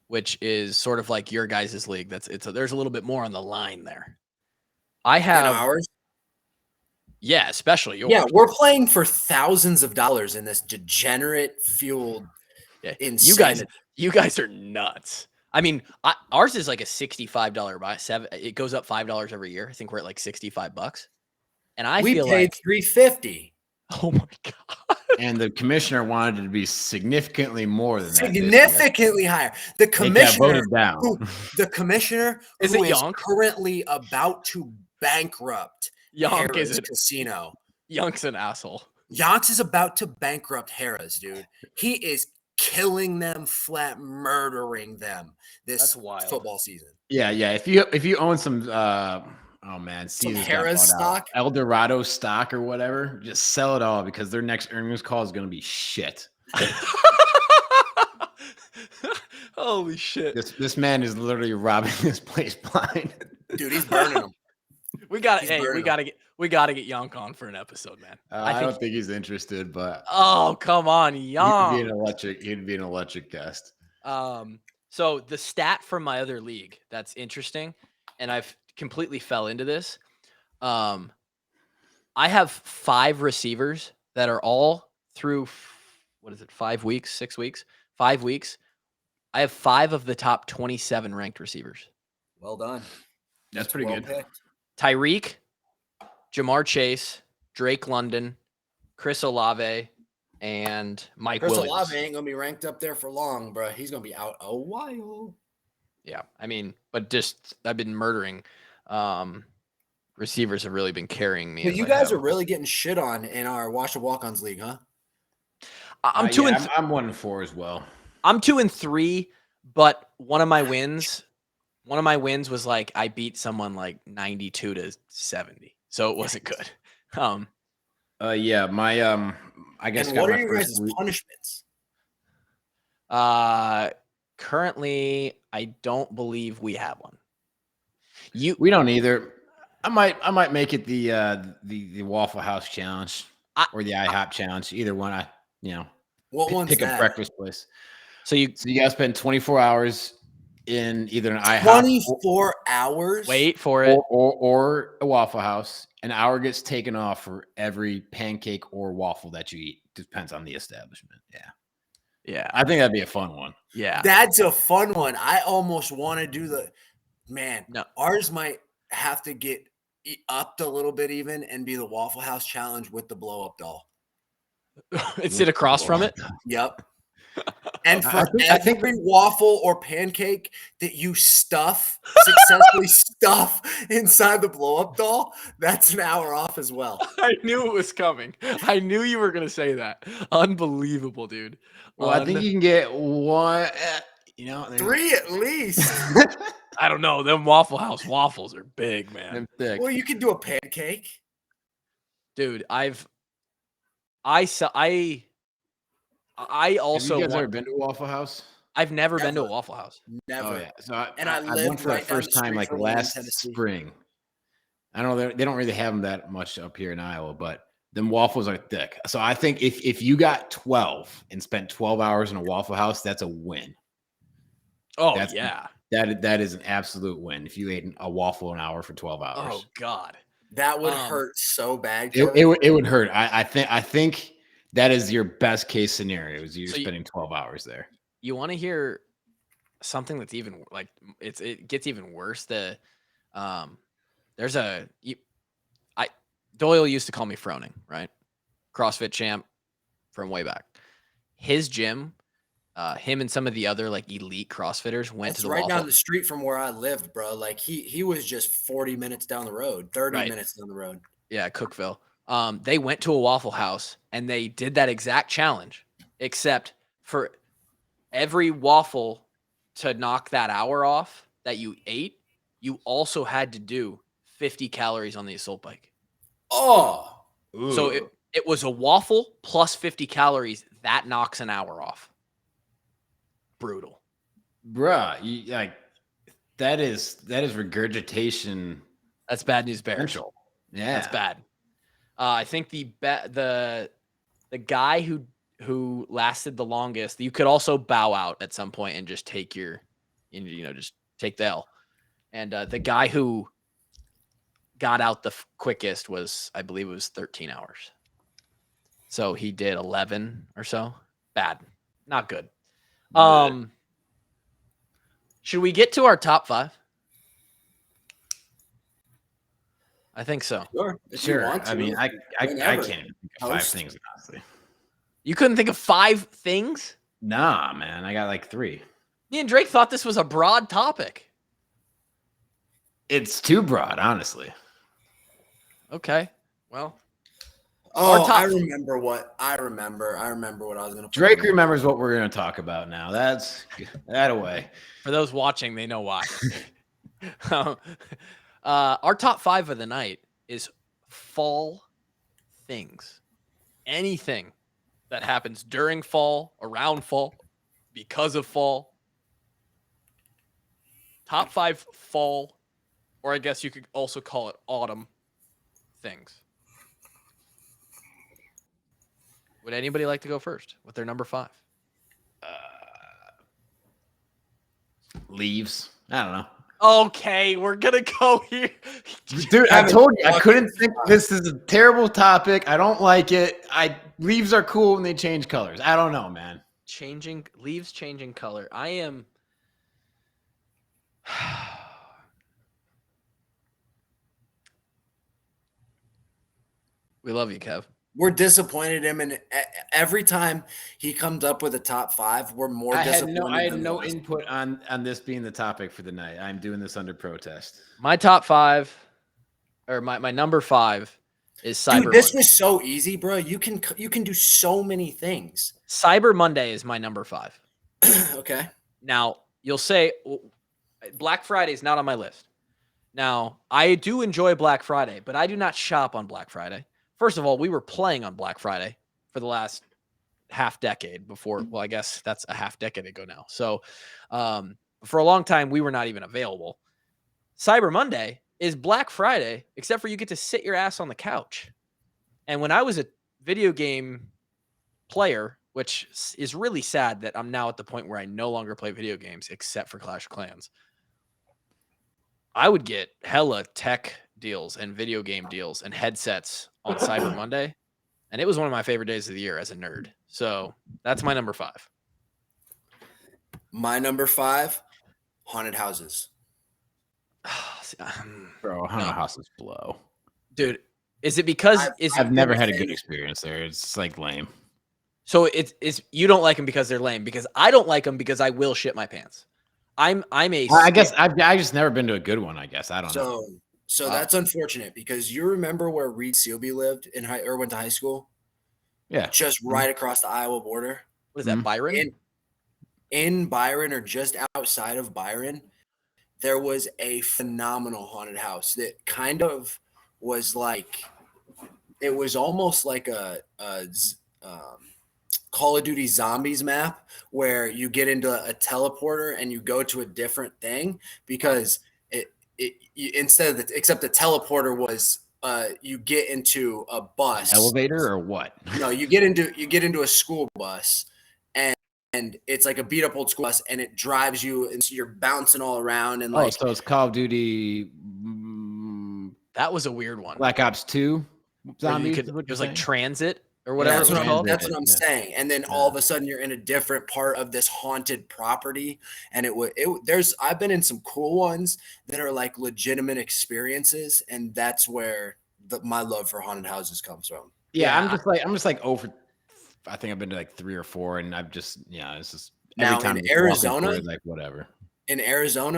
B: which is sort of like your guys' league, there's a little bit more on the line there. I have
A: In ours?
B: Yeah, especially yours.
A: Yeah, we're playing for thousands of dollars in this degenerate fueled insanity.
B: You guys are nuts. I mean, ours is like a $65 buy. It goes up $5 every year. I think we're at like $65, and
A: we
B: feel
A: paid
B: like
A: $350.
B: Oh my god!
C: And the commissioner wanted it to be significantly more than that.
A: Significantly higher. The commissioner
C: voted down.
A: The commissioner
B: is
A: currently about to bankrupt
B: Yonk
A: Harrah's casino.
B: Yonk's an asshole.
A: Yonks is about to bankrupt Harrah's, dude. He is killing them flat, murdering them this football season.
C: Yeah. If you own some oh man,
A: some Harrah's stock,
C: El Dorado stock or whatever, just sell it all because their next earnings call is going to be shit.
B: Holy shit!
C: This man is literally robbing this place blind.
A: Dude, he's burning them.
B: We got to get Yonk on for an episode, man.
C: I don't think he's interested, but
B: oh come on, Yonk!
C: He'd be an electric guest.
B: So the stat from my other league that's interesting, and I've completely fell into this. I have 5 receivers that are all through 5 weeks, 6 weeks, 5 weeks. I have 5 of the top 27 ranked receivers.
A: Well done.
C: That's pretty good.
A: Picked.
B: Tyreek, Jamar Chase, Drake London, Chris Olave, and Mike Williams.
A: Chris Olave ain't gonna be ranked up there for long, bro. He's gonna be out a while.
B: Yeah, I mean, but just I've been murdering. Receivers have really been carrying me.
A: But you guys are really getting shit on in our Wash of Walk-Ons league, huh?
B: I'm 2-4.
C: I'm 1-4 as well.
B: I'm 2-3, but one of my wins was like I beat someone like 92-70, so it wasn't good.
C: Yeah, my I guess.
A: And what are your guys' punishments?
B: Currently, I don't believe we have one.
C: We don't either. I might make it the Waffle House challenge or the IHOP challenge. Either one.
A: What one's
C: pick
A: that?
C: a breakfast place.
B: So you
C: guys spend 24 hours in either an IHOP
A: 24 hours.
B: Wait for it.
C: Or a Waffle House. An hour gets taken off for every pancake or waffle that you eat. Depends on the establishment. Yeah. I think that'd be a fun one.
B: Yeah.
A: That's a fun one. I almost want to do
B: No.
A: Ours might have to get upped a little bit even and be the Waffle House challenge with the blow up doll.
B: Sit across from it?
A: Yep. And for every waffle or pancake that you successfully stuff inside the blow-up doll, that's an hour off as well.
B: I knew it was coming. I knew you were going to say that. Unbelievable, dude.
C: Well, I think you can get one,
A: 3 at least.
B: I don't know. Them Waffle House waffles are big, man.
C: Big.
A: Well, you could do a pancake.
B: Dude, I also
C: Have you guys ever been to a Waffle House?
B: I've never been to a Waffle House.
A: Never.
C: Oh, yeah. So I
A: lived
C: went for the first time like last spring. I don't know. They don't really have them that much up here in Iowa, but them waffles are thick. So I think if you got 12 and spent 12 hours in a Waffle House, that's a win.
B: Oh,
C: yeah. That is an absolute win if you ate a waffle an hour for 12 hours.
B: Oh, God.
A: That would hurt so bad.
C: It would hurt. I think that is your best case scenario is you're spending 12 hours there.
B: You want to hear something that's even like it gets even worse. Doyle used to call me Froning, right? CrossFit champ from way back. His gym him and some of the other like elite CrossFitters went to the
A: right
B: Waffle.
A: down the street from where I lived, bro. Like he was just 40 minutes down the road, 30
B: Right.
A: minutes down the road.
B: Yeah, Cookville. They went to a Waffle House and they did that exact challenge, except for every waffle to knock that hour off that you ate, you also had to do 50 calories on the assault bike.
A: Oh,
B: so it was a waffle plus 50 calories that knocks an hour off. Brutal,
C: bruh. That is regurgitation.
B: That's bad news bears.
C: Potential. Yeah,
B: that's bad. I think the guy who lasted the longest, you could also bow out at some point and just take just take the L. And the guy who got out the quickest was, I believe it was 13 hours. So he did 11 or so. Bad. Not good. Should we get to our top 5? I think so.
C: Sure. I mean, I can't even think of 5 things, honestly.
B: You couldn't think of 5 things?
C: Nah, man. I got like 3.
B: Me and Drake thought this was a broad topic.
C: It's too broad, honestly.
B: Okay. Well.
A: I remember what I was going to.
C: Drake remembers what we're going to talk about now. That's that away.
B: For those watching, they know why. Our top 5 of the night is fall things. Anything that happens during fall, around fall, because of fall. Top 5 fall, or I guess you could also call it autumn things. Would anybody like to go first with their number 5?
C: Leaves. I don't know.
B: Okay, we're gonna go here.
C: Dude, I told you I couldn't think this is a terrible topic. I don't like it. Leaves are cool when they change colors. I don't know, man.
B: Leaves changing color. I am we love you, Kev.
A: We're disappointed in him, and every time he comes up with a top 5, we're more disappointed.
C: I had no input on this being the topic for the night. I'm doing this under protest.
B: My top 5, or my number 5 is Cyber Monday.
A: This was so easy, bro. You can do so many things.
B: Cyber Monday is my number 5.
A: Okay.
B: Now, you'll say Black Friday is not on my list. Now, I do enjoy Black Friday, but I do not shop on Black Friday. First of all, we were playing on Black Friday for the last half decade before. Well, I guess that's a half decade ago now. So for a long time, we were not even available. Cyber Monday is Black Friday, except for you get to sit your ass on the couch. And when I was a video game player, which is really sad that I'm now at the point where I no longer play video games except for Clash of Clans, I would get hella tech deals and video game deals and headsets on Cyber Monday. And it was one of my favorite days of the year as a nerd. So that's my number 5.
A: My number 5, haunted houses.
C: Bro, haunted houses blow.
B: Dude, is it because
C: I've never had a good experience there. It's like lame.
B: So it's you don't like them because they're lame, because I don't like them because I will shit my pants. I guess
C: I just never been to a good one, I guess. I don't know.
A: So that's unfortunate, because you remember where Reed Sealby lived went to high school?
C: Yeah.
A: Just right across the Iowa border.
B: What is that, Byron?
A: In Byron, or just outside of Byron, there was a phenomenal haunted house that kind of was like, it was almost like a Call of Duty Zombies map, where you get into a teleporter and you go to a different thing, because except the teleporter was you get into a bus
C: elevator or what?
A: No, you get into a school bus, and it's like a beat up old school bus, and it drives you, and so you're bouncing all around, and
C: so it's Call of Duty.
B: That was a weird one.
C: Black Ops 2 zombies.
B: It was like transit or whatever it was called.
A: That's what I'm saying. And then all of a sudden you're in a different part of this haunted property. And I've been in some cool ones that are like legitimate experiences. And that's where my love for haunted houses comes from.
C: Yeah. I'm just like over, I think I've been to like 3 or 4, and it's just every
A: Now
C: time
A: in
C: you walk into
A: Arizona,
C: it, like whatever.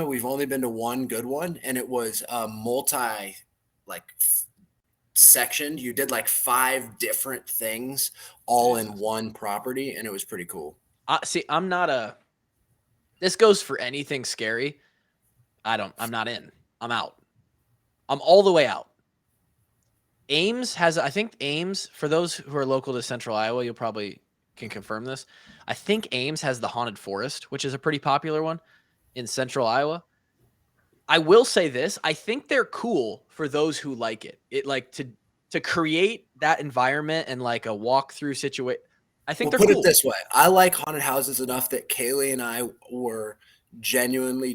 A: we've only been to one good one, and it was a multi like sectioned. You did like 5 different things all in one property, and it was pretty cool.
B: See, I'm not a. This goes for anything scary. I'm not in. I'm out. I'm all the way out. I think Ames, for those who are local to Central Iowa, you'll probably can confirm this. I think Ames has the Haunted Forest, which is a pretty popular one in Central Iowa. I will say this, I think they're cool for those who like it. It like to create that environment and like a walkthrough situation. I think
A: We'll
B: they're
A: put
B: cool.
A: it this way. I like haunted houses enough that Kaylee and I were genuinely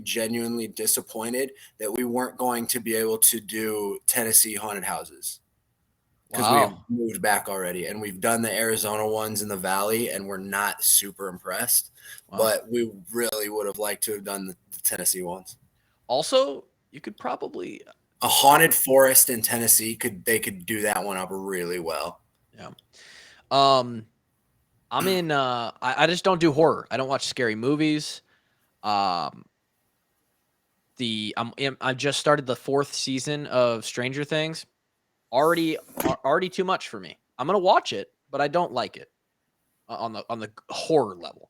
A: disappointed that we weren't going to be able to do Tennessee haunted houses. Because we have moved back already, and we've done the Arizona ones in the Valley, and we're not super impressed. Wow. But we really would have liked to have done the Tennessee ones.
B: Also, you could probably
A: a haunted forest in Tennessee they could do that one up really well.
B: Yeah. I'm in. I just don't do horror. I don't watch scary movies. I just started the 4th season of Stranger Things. Already too much for me. I'm gonna watch it, but I don't like it on the horror level.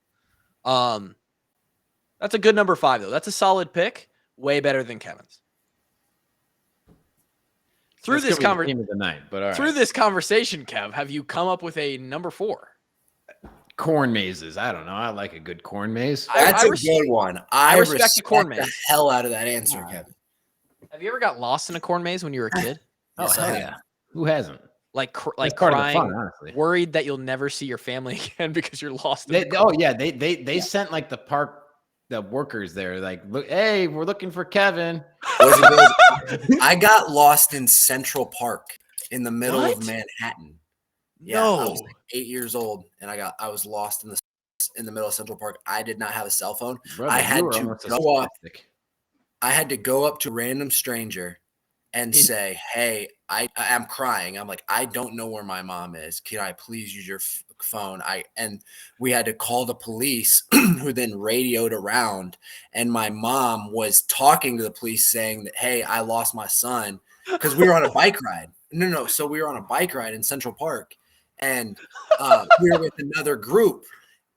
B: That's a good number 5 though. That's a solid pick. Way better than Kevin's. Through this conversation, Kev, have you come up with a number 4?
C: Corn mazes. I don't know. I like a good corn maze.
A: That's a good one. I respect
B: the corn maze.
A: The hell out of that answer, Kevin.
B: Have you ever got lost in a corn maze when you were a kid?
C: Yes, hell yeah. Who hasn't?
B: Like crying,
C: fun, honestly.
B: Worried that you'll never see your family again because you're lost.
C: They sent like the park, the workers there, like, look, hey, we're looking for Kevin.
A: I got lost in Central Park in the middle of Manhattan. Yeah, I was like 8 years old, and I was lost in the middle of Central Park. I did not have a cell phone.
C: Brother,
A: I had to go up to a random stranger and say, "Hey, I'm crying. I'm like, I don't know where my mom is. Can I please use your phone?" And we had to call the police, who then radioed around, and my mom was talking to the police saying that, "Hey, I lost my son," because we were on a bike ride. No. So we were on a bike ride in Central Park, and we were with another group,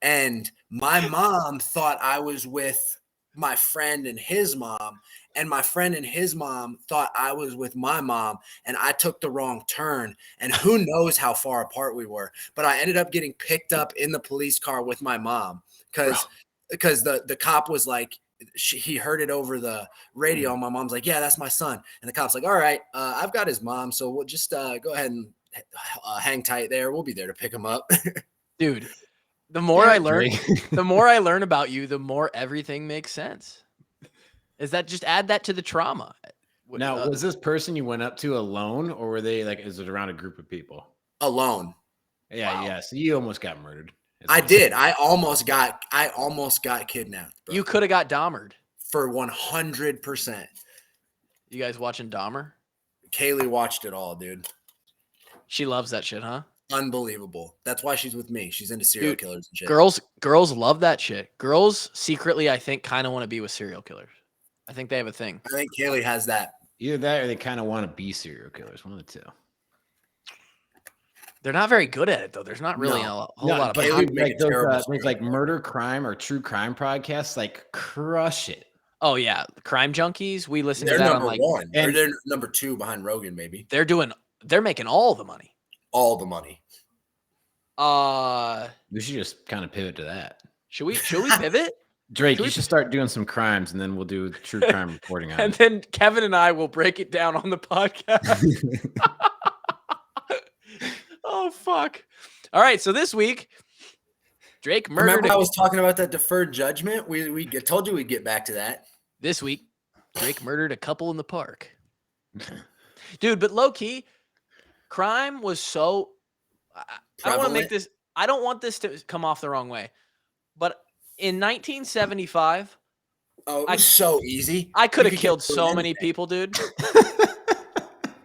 A: and my mom thought I was with my friend and his mom, and my friend and his mom thought I was with my mom, and I took the wrong turn, and who knows how far apart we were, but I ended up getting picked up in the police car with my mom because the cop was like, he heard it over the radio, and my mom's like, "Yeah, that's my son," and the cop's like, "All right, I've got his mom, so we'll just go ahead and hang tight there. We'll be there to pick him up."
B: Dude, the more I learn about you, the more everything makes sense. Is that just add that to the trauma?
C: Now, was this person you went up to alone, or were they like, is it around a group of people?
A: Alone.
C: Yeah, wow. Yeah. So you almost got murdered.
A: I did. I almost got kidnapped. Bro.
B: You could have got Dahmered.
A: For 100%.
B: You guys watching Dahmer?
A: Kaylee watched it all, dude.
B: She loves that shit, huh?
A: Unbelievable. That's why she's with me. She's into serial killers and shit.
B: Girls love that shit. Girls secretly, I think, kind of want to be with serial killers. I think they have a thing.
A: I think Kaylee has that.
C: Either that or they kind of want to be serial killers. One of the two.
B: They're not very good at it, though. There's not really a whole lot of
C: things like murder, crime, or true crime podcasts, like, crush it.
B: Oh, yeah. Crime Junkies. We listen to that on like
A: one. And they're number 2 behind Rogan, maybe.
B: They're making all the money.
A: All the money.
C: We should just kind of pivot to that.
B: Should we pivot?
C: Drake, you should start doing some crimes, and then we'll do true crime reporting on it.
B: And then Kevin and I will break it down on the podcast. Oh, fuck. All right, so this week, Drake murdered...
A: Remember I was talking about that deferred judgment? We told you we'd get back to that.
B: This week, Drake murdered a couple in the park. Dude, but low-key, crime was so... I don't want to make this... I don't want this to come off the wrong way. But in 1975...
A: Oh, it was so easy.
B: I could have killed so many people, dude.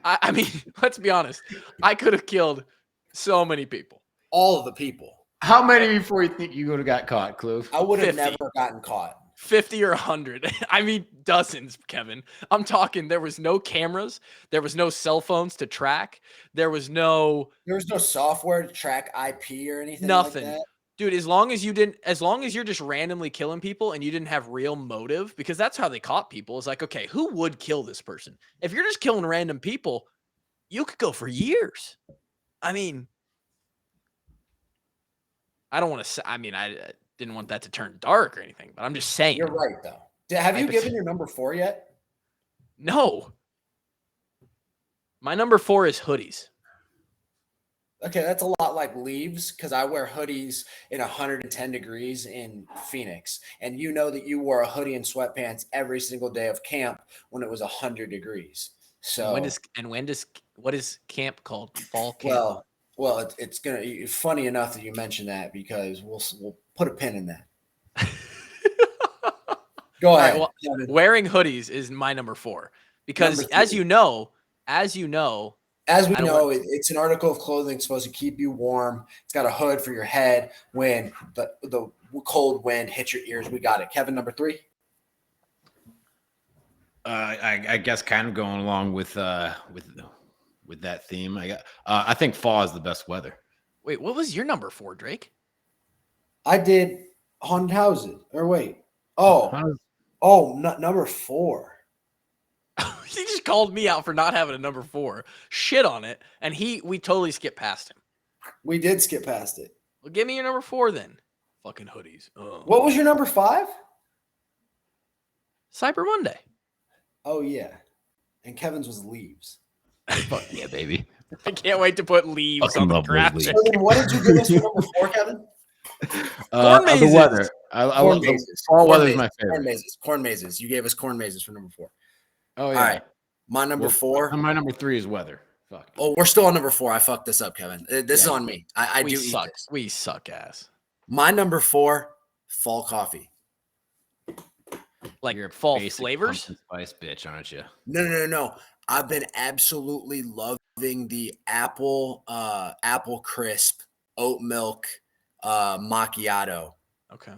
B: I mean, let's be honest. I could have killed so many people.
A: All of the people.
C: How many before you think you would have got caught, Clue?
A: I would have
B: 50.
A: never gotten caught.
B: 50 or 100. I mean, dozens, Kevin. I'm talking there was no cameras. There was no cell phones to track. There was no
A: software to track IP or anything
B: nothing.
A: like that.
B: Dude, as long as you're just randomly killing people and you didn't have real motive, because that's how they caught people. It's like, okay, who would kill this person? If you're just killing random people, you could go for years. I mean, I don't want to say, I mean, I didn't want that to turn dark or anything, but I'm just saying.
A: You're right, though. Have you given your number 4 yet?
B: No. My number 4 is hoodies.
A: Okay, that's a lot like leaves because I wear hoodies in 110 degrees in Phoenix. And you know that you wore a hoodie and sweatpants every single day of camp when it was 100 degrees. So
B: what is camp called? Fall camp.
A: Well, it's funny enough that you mentioned that because we'll put a pin in that. Go ahead.
B: Right, well, wearing hoodies is my number 4 because as we know,
A: it's an article of clothing supposed to keep you warm. It's got a hood for your head when the cold wind hits your ears. We got it. Kevin, number 3.
C: I guess kind of going along with that theme. I think fall is the best weather.
B: Wait, what was your number 4, Drake?
A: I did haunted houses. Or wait. Number 4.
B: He just called me out for not having a number 4. Shit on it, and we totally skipped past him.
A: We did skip past it.
B: Well, give me your number 4 then. Fucking hoodies. Ugh.
A: What was your number 5?
B: Cyber Monday.
A: Oh yeah, and Kevin's was leaves.
C: Fuck yeah, baby!
B: I can't wait to put leaves on the graphic.
A: So then, what did you give us for number 4, Kevin?
C: The weather. Fall weather is my favorite.
A: Corn mazes. You gave us corn mazes for number 4.
C: Oh yeah.
A: All right. My number 4.
C: My number 3 is weather. Fuck.
A: Oh, we're still on number 4. I fucked this up, Kevin. This is on me. I do
B: suck.
A: eat this.
B: We suck ass.
A: My number 4, fall coffee.
B: Like your fall flavors?
C: Spice bitch, aren't you?
A: No. I've been absolutely loving the apple crisp oat milk macchiato.
B: Okay.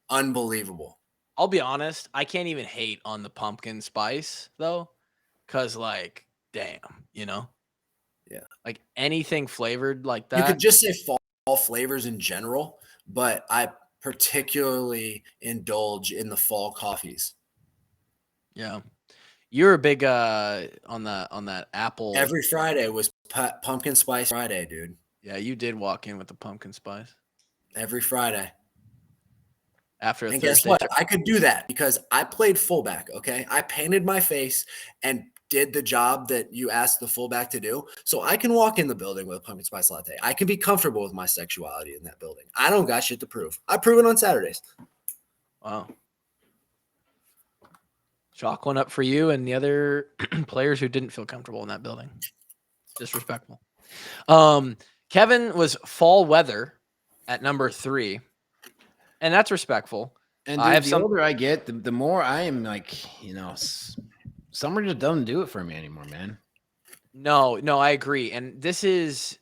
A: Unbelievable.
B: I'll be honest, I can't even hate on the pumpkin spice though, because like, damn, Yeah. Like anything flavored like that.
A: You could just say fall flavors in general, but I particularly indulge in the fall coffees.
B: Yeah. You're a big on that apple.
A: Every Friday was pumpkin spice Friday, dude.
B: Yeah, you did walk in with the pumpkin spice.
A: Every Friday.
B: After a
A: and
B: Thursday
A: guess what? I could do that because I played fullback, okay? I painted my face and did the job that you asked the fullback to do. So I can walk in the building with a pumpkin spice latte. I can be comfortable with my sexuality in that building. I don't got shit to prove. I prove it on Saturdays.
B: Wow. Chalk one up for you and the other players who didn't feel comfortable in that building. Disrespectful. Kevin was fall weather at number 3. And that's respectful.
C: And dude, the older I get, the more I am like, summer just doesn't do it for me anymore, man.
B: No, I agree. And this is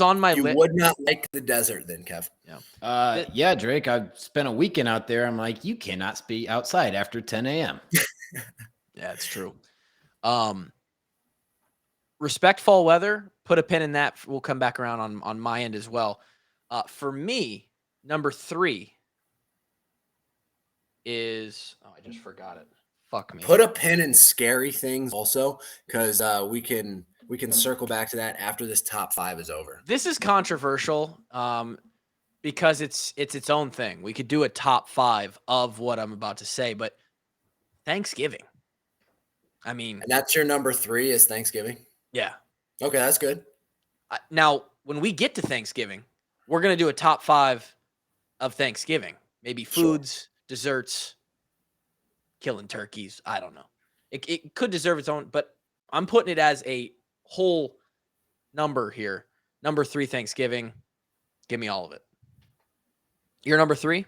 B: on my list.
A: You would not like the desert then, Kev.
B: Yeah.
C: Yeah, Drake, I've spent a weekend out there. I'm like, you cannot be outside after 10 a.m.
B: Yeah, it's true. Respect fall weather. Put a pin in that. We'll come back around on my end as well. For me, number 3 is I just forgot it. Fuck me.
A: Put a pin in scary things also, because we can circle back to that after this top 5 is over.
B: This is controversial because it's its own thing. We could do a top 5 of what I'm about to say, but Thanksgiving. I mean,
A: and that's your number 3 is Thanksgiving.
B: Yeah.
A: Okay, that's good.
B: Now, when we get to Thanksgiving, we're gonna do a top 5 of Thanksgiving. Maybe foods, desserts, killing turkeys. I don't know. It could deserve its own, but I'm putting it as a whole number here. Number 3, Thanksgiving. Give me all of it. Your number 3?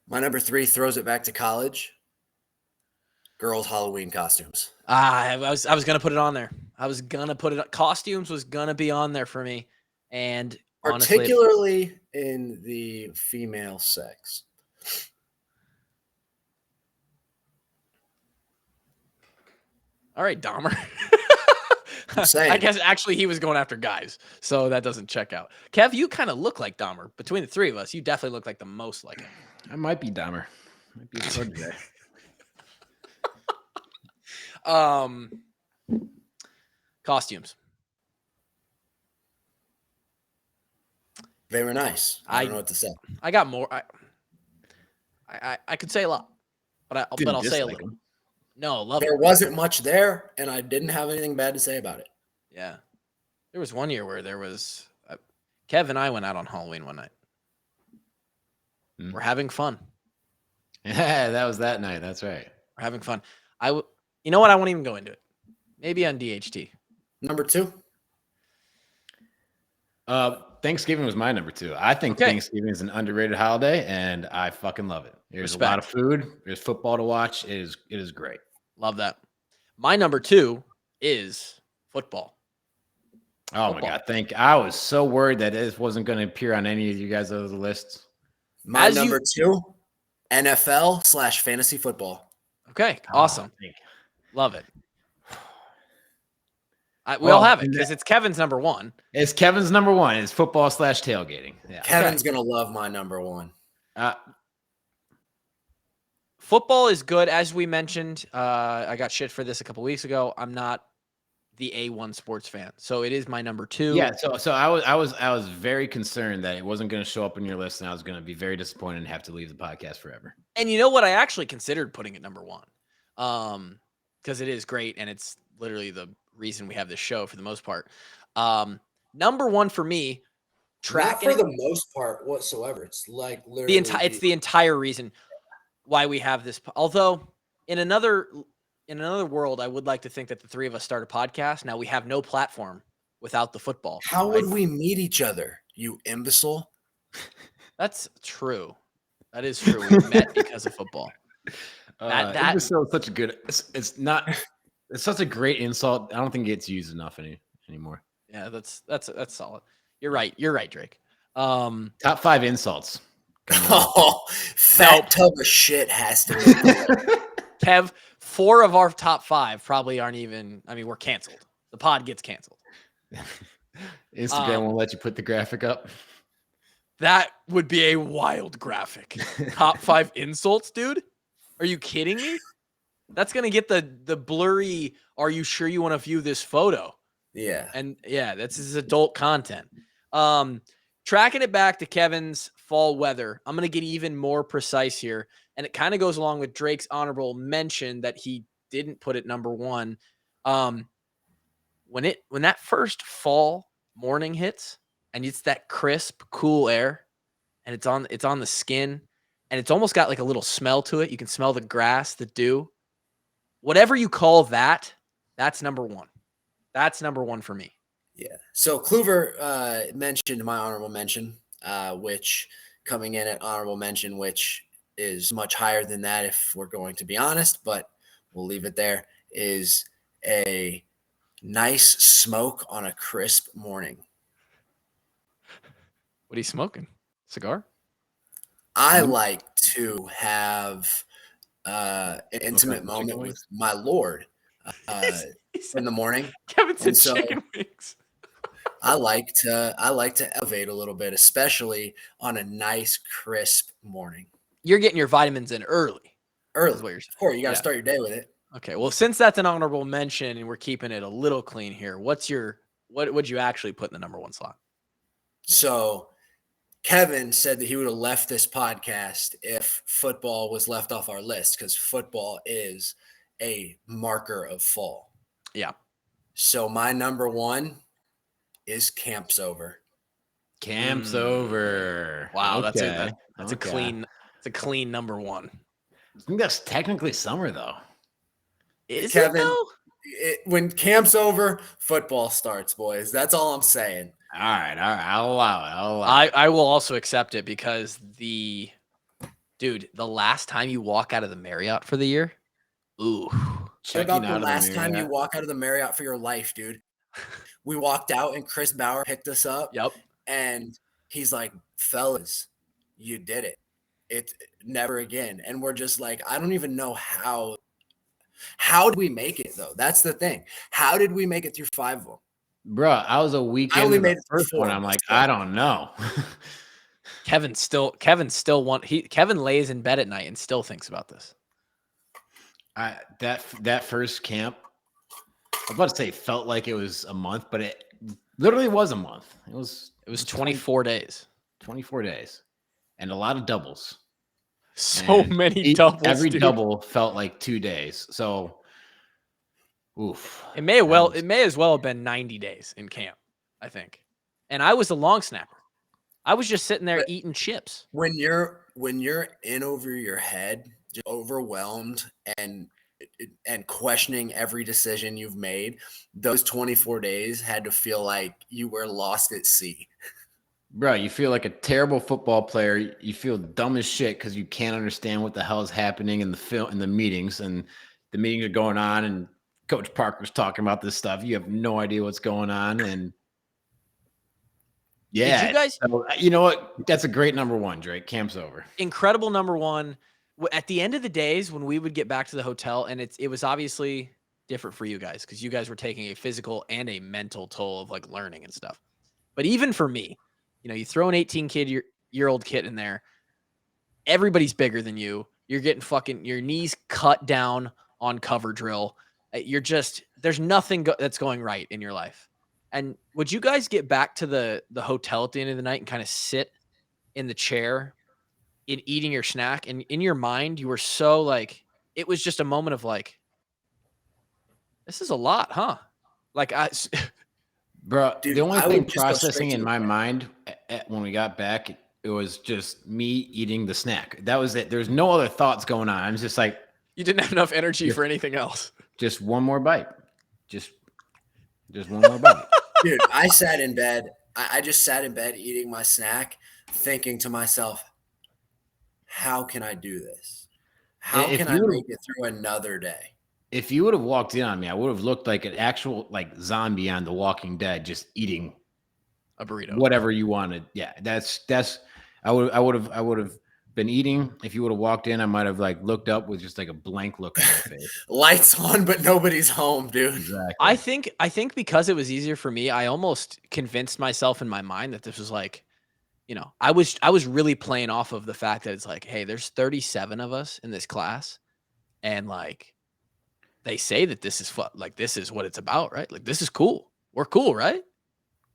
A: My number 3 throws it back to college. Girls' Halloween costumes.
B: I was gonna put it on there. I was gonna put it. Costumes was gonna be on there for me, and Honestly,
A: particularly in the female sex.
B: All right, Dahmer.
A: Saying.
B: I guess actually he was going after guys, so that doesn't check out. Kev, you kind of look like Dahmer. Between the three of us, you definitely look like the most like him.
C: I might be Dahmer. Might be his protege.
B: Costumes.
A: They were nice. I don't know what to say.
B: I got more. I could say a lot, but I'll say a little. No, love it.
A: There wasn't much there, and I didn't have anything bad to say about it.
B: Yeah. There was one year where there was Kev and I went out on Halloween one night. We're having fun.
C: Yeah, that was that night. That's right.
B: We're having fun. You know what? I won't even go into it. Maybe on DHT.
A: Number 2.
C: Thanksgiving was my number 2. I think Thanksgiving is an underrated holiday, and I fucking love it. There's a lot of food. There's football to watch. It is great.
B: Love that. My number 2 is football.
C: Oh my God! I was so worried that it wasn't going to appear on any of you guys' other lists.
A: My number 2, NFL/fantasy football.
B: Okay, awesome. Love it. We all have it because it's Kevin's number 1.
C: It's Kevin's number 1. It's football/tailgating. Yeah.
A: Kevin's going to love my number 1.
B: Football is good. As we mentioned, I got shit for this a couple weeks ago. I'm not the A1 sports fan, so it is my number 2.
C: Yeah, so I was very concerned that it wasn't going to show up on your list, and I was going to be very disappointed and have to leave the podcast forever.
B: And you know what? I actually considered putting it number 1, because it is great, and it's literally the reason we have this show for the most part. Number 1 for me, tracking.
A: Not for the most part whatsoever. It's like literally
B: it's the entire reason why we have this. Although in another world, I would like to think that the three of us start a podcast. Now we have no platform without the football.
A: How would we meet each other, you imbecile?
B: That's true. That is true. We met because of football.
C: Imbecile is such a good. It's not. It's such a great insult. I don't think it gets used enough anymore.
B: Yeah, that's solid. You're right, Drake.
C: Top 5 insults.
A: Fat tub of shit has to be.
B: Kev, 4 of our top 5 probably aren't even. I mean, we're canceled. The pod gets canceled.
C: Instagram won't let you put the graphic up.
B: That would be a wild graphic. Top 5 insults, dude. Are you kidding me? That's gonna get the blurry. Are you sure you want to view this photo?
A: Yeah,
B: and yeah, that's his adult content. Tracking it back to Kevin's fall weather, I'm gonna get even more precise here, and it kind of goes along with Drake's honorable mention that he didn't put it number 1. When that first fall morning hits, and it's that crisp, cool air, and it's on the skin, and it's almost got like a little smell to it. You can smell the grass, the dew. Whatever you call that, that's number 1. That's number 1 for me.
A: Yeah. So Kluver mentioned my honorable mention, which coming in at honorable mention, which is much higher than that if we're going to be honest, but we'll leave it there, is a nice smoke on a crisp morning.
B: What are you smoking? Cigar?
A: I like to have an intimate moment with my Lord in the morning.
B: Kevin said chicken wings.
A: I like to elevate a little bit, especially on a nice crisp morning.
B: You're getting your vitamins in early.
A: Early, what you're saying. Of course, you got to start your day with it.
B: Okay, well, since that's an honorable mention and we're keeping it a little clean here, what would you actually put in the number 1 slot?
A: So Kevin said that he would have left this podcast if football was left off our list because football is a marker of fall.
B: Yeah.
A: So my number 1 is Camp's Over.
C: Camp's Over.
B: Wow, okay. That's a clean number 1.
C: I think that's technically summer though.
B: Is
A: Kevin,
B: it though?
A: When Camp's over, football starts, boys. That's all I'm saying.
C: All right. I'll allow it.
B: I will also accept it because the last time you walk out of the Marriott for the year, ooh.
A: What about the last time you walk out of the Marriott for your life, dude? We walked out and Chris Bauer picked us up.
B: Yep.
A: And he's like, fellas, you did it. It's never again. And we're just like, I don't even know how did we make it though? That's the thing. How did we make it through 5 of them?
C: Bro, I was a week
A: I only
C: into
A: made
C: the
A: it through
C: first one.
A: 4.
C: I'm like, I don't know.
B: Kevin still Kevin lays in bed at night and still thinks about this.
C: That first camp, I was about to say felt like it was a month, but it literally was a month. It was
B: 24 days.
C: 24 days. And a lot of doubles.
B: So
C: And
B: many doubles.
C: Every
B: dude.
C: double felt like 2 days. So oof.
B: It may as well have been 90 days in camp, I think. And I was a long snapper. I was just sitting there eating chips.
A: When you're in over your head, just overwhelmed and questioning every decision you've made, those 24 days had to feel like you were lost at sea.
C: Bro, you feel like a terrible football player. You feel dumb as shit because you can't understand what the hell is happening in the meetings, and the meetings are going on, and Coach Parker's talking about this stuff. You have no idea what's going on, and yeah,
B: Did you guys?
C: So, you know what? That's a great number one, Drake. Camp's over.
B: Incredible number one. At the end of the days, when we would get back to the hotel, and it was obviously different for you guys because you guys were taking a physical and a mental toll of like learning and stuff. But even for me, you throw an 18-year-old kid in there. Everybody's bigger than you. You're getting fucking your knees cut down on cover drill. There's nothing that's going right in your life. And would you guys get back to the hotel at the end of the night and kind of sit in the chair in eating your snack? And in your mind, you were so like, it was just a moment of like, this is a lot, huh? Like
C: Bro,
A: Dude,
C: the only
A: I
C: thing
A: would just go
C: processing
A: straight
C: in
A: to
C: my mind when we got back, it was just me eating the snack. That was it. There's no other thoughts going on. I was just like,
B: you didn't have enough energy for anything else.
C: Just one more bite. Just one more bite.
A: Dude, I sat in bed. I just sat in bed eating my snack, thinking to myself, how can I do this? How can I make it through another day?
C: If you would have walked in on me, I would have looked like an actual like zombie on The Walking Dead, just eating
B: a burrito,
C: whatever you wanted. Yeah, that's. I would have been eating. If you would have walked in, I might have like looked up with just like a blank look on my face.
A: Lights on, but nobody's home, dude.
C: Exactly.
B: I think because it was easier for me, I almost convinced myself in my mind that this was like, I was really playing off of the fact that it's like, hey, there's 37 of us in this class, and like they say that this is like this is what it's about, right? Like this is cool. We're cool, right?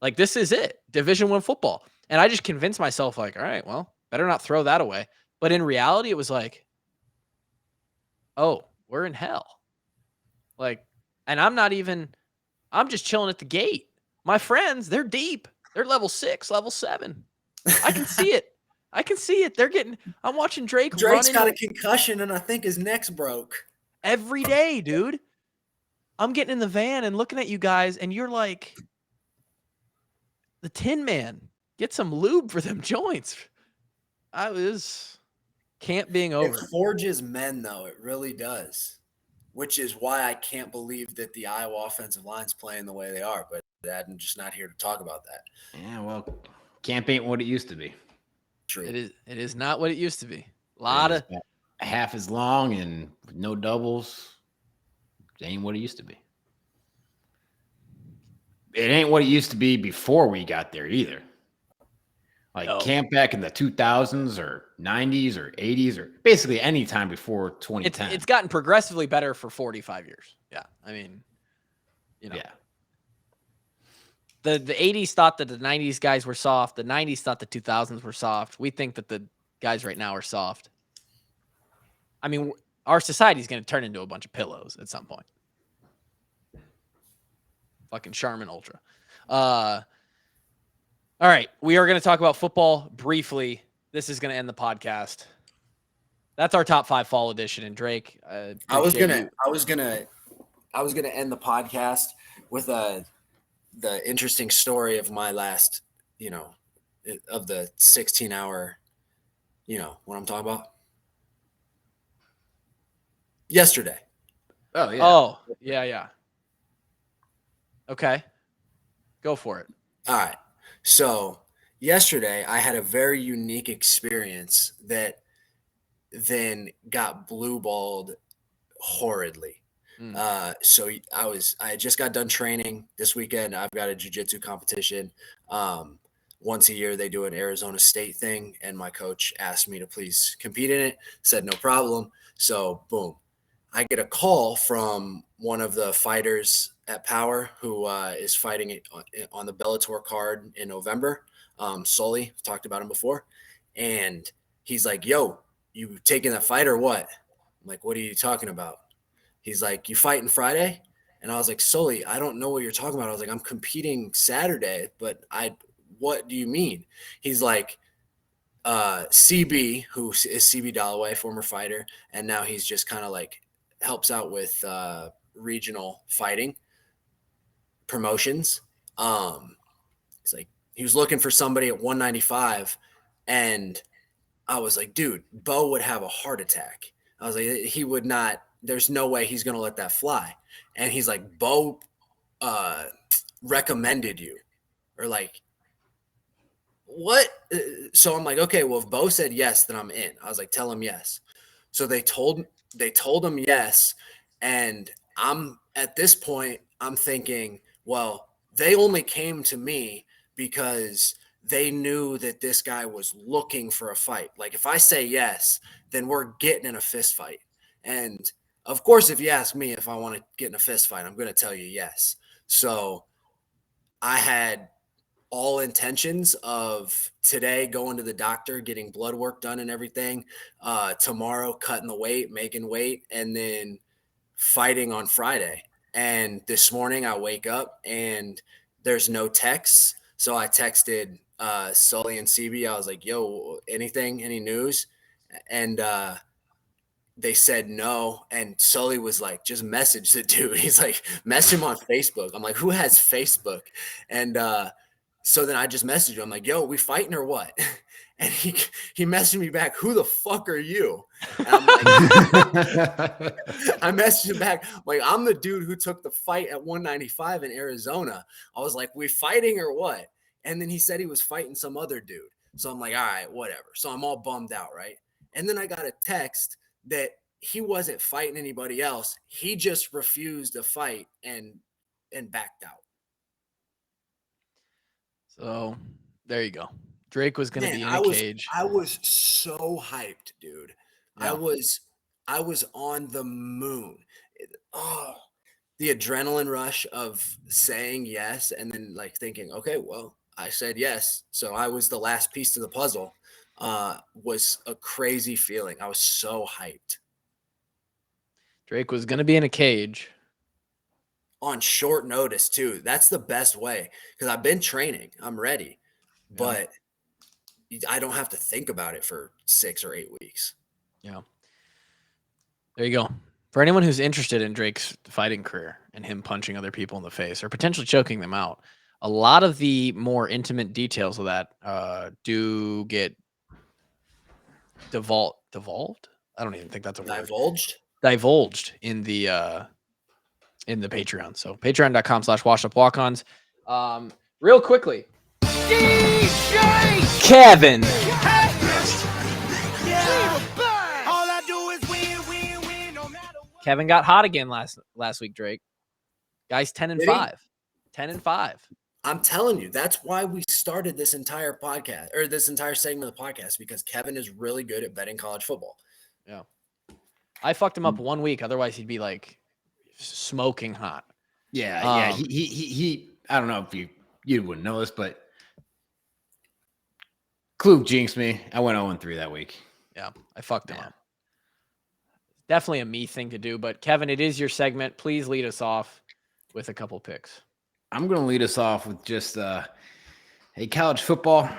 B: Like this is it. Division I football. And I just convinced myself like, all right, well, better not throw that away. But in reality, it was like, oh, we're in hell. Like, and I'm just chilling at the gate. My friends, they're deep. They're level 6, level 7. I can see it. I'm watching Drake's
A: got a concussion and I think his neck's broke.
B: Every day, dude. I'm getting in the van and looking at you guys, and you're like, the Tin Man, get some lube for them joints. I was camp being over.
A: It forges men, though. It really does, which is why I can't believe that the Iowa offensive line's playing the way they are. But I'm just not here to talk about that.
C: Yeah, well, camp ain't what it used to be.
A: True.
B: It is not what it used to be. A lot of
C: half as long and no doubles. It ain't what it used to be. It ain't what it used to be before we got there either. Like camp back in the 2000s or 90s or 80s or basically any time before 2010.
B: It's gotten progressively better for 45 years. Yeah. I mean,
C: Yeah.
B: The 80s thought that the 90s guys were soft. The 90s thought the 2000s were soft. We think that the guys right now are soft. I mean, our society is going to turn into a bunch of pillows at some point. Fucking Charmin Ultra. All right, we are going to talk about football briefly. This is going to end the podcast. That's our top 5 fall edition. And Drake,
A: I was gonna end the podcast with the interesting story of my last, of the 16-hour, what I'm talking about. Yesterday.
C: Oh yeah.
B: Oh yeah. Okay, go for it.
A: All right. So yesterday I had a very unique experience that then got blue balled horridly. So I just got done training this weekend. I've got a jiu-jitsu competition. Once a year they do an Arizona State thing, and my coach asked me to please compete in it. Said no problem. So boom, I get a call from one of the fighters at Power who is fighting it on the Bellator card in November. Sully, I've talked about him before, and he's like, "Yo, you taking that fight or what?" I'm like, "What are you talking about?" He's like, "You fighting Friday?" And I was like, "Sully, I don't know what you're talking about." I was like, "I'm competing Saturday, but what do you mean?" He's like, CB, who is CB Dalloway, former fighter, and now he's just kind of like helps out with regional fighting promotions. He's like, he was looking for somebody at 195, and I was like, dude, Bo would have a heart attack. I was like, he would not. There's no way he's gonna let that fly. And he's like, Bo recommended you, or like, what? So I'm like, okay, well, if Bo said yes, then I'm in. I was like, tell him yes. So they told him yes, and I'm at this point, I'm thinking, well, they only came to me because they knew that this guy was looking for a fight. Like if I say yes, then we're getting in a fist fight. And of course, if you ask me if I want to get in a fist fight, I'm going to tell you yes. So I had all intentions of today going to the doctor, getting blood work done and everything, tomorrow cutting the weight, making weight, and then fighting on Friday. And this morning I wake up and there's no texts. So I texted Sully and CB. I was like, yo, anything, any news? And they said no. And Sully was like, just message the dude. He's like, message him on Facebook. I'm like, who has Facebook? And so then I just messaged him. I'm like, yo, we fighting or what? And he messaged me back, who the fuck are you? And I'm like, I messaged him back, like, I'm the dude who took the fight at 195 in Arizona. I was like, we fighting or what? And then he said he was fighting some other dude. So I'm like, all right, whatever. So I'm all bummed out, right? And then I got a text that he wasn't fighting anybody else. He just refused to fight and backed out.
B: So there you go. Drake was going to be in a cage.
A: I was so hyped, dude.
B: Yeah.
A: I was on the moon. The adrenaline rush of saying yes and then like thinking, okay, well, I said yes. So I was the last piece to the puzzle. Was a crazy feeling. I was so hyped.
B: Drake was going to be in a cage.
A: On short notice, too. That's the best way because I've been training. I'm ready. Yeah. But I don't have to think about it for 6 or 8 weeks.
B: Yeah. There you go. For anyone who's interested in Drake's fighting career and him punching other people in the face or potentially choking them out, a lot of the more intimate details of that do get devolved. I don't even think that's a word. Divulged in the Patreon. So patreon.com/washedupwalk-ons. Real quickly. DJ Kevin. Kevin got hot again last week, Drake. Guys 10-5. 10-5.
A: I'm telling you, that's why we started this entire podcast or this entire segment of the podcast, because Kevin is really good at betting college football.
B: Yeah. I fucked him up 1 week. Otherwise, he'd be like smoking hot.
C: Yeah. He I don't know if you wouldn't know this, but Klug jinxed me. I went 0-3 that week.
B: Yeah, I fucked him up. Definitely a me thing to do, but Kevin, it is your segment. Please lead us off with a couple picks.
C: I'm going to lead us off with just, hey, college football,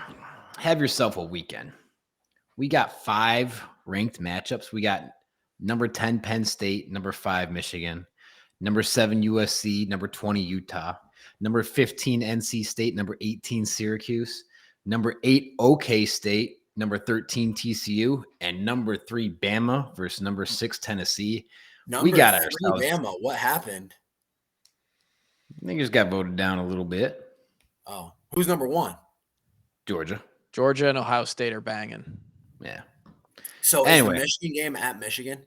C: have yourself a weekend. We got 5 ranked matchups. We got number 10 Penn State, number 5 Michigan, number 7 USC, number 20 Utah, number 15 NC State, number 18 Syracuse, number 8 OK State, number 13 TCU, and number 3 Bama versus number 6 Tennessee.
A: We got ourselves Bama. What happened?
C: I think just got voted down a little bit.
A: Oh, who's number 1?
B: Georgia and Ohio State are banging.
C: Yeah.
A: So
C: Anyway.
A: is the Michigan game at Michigan?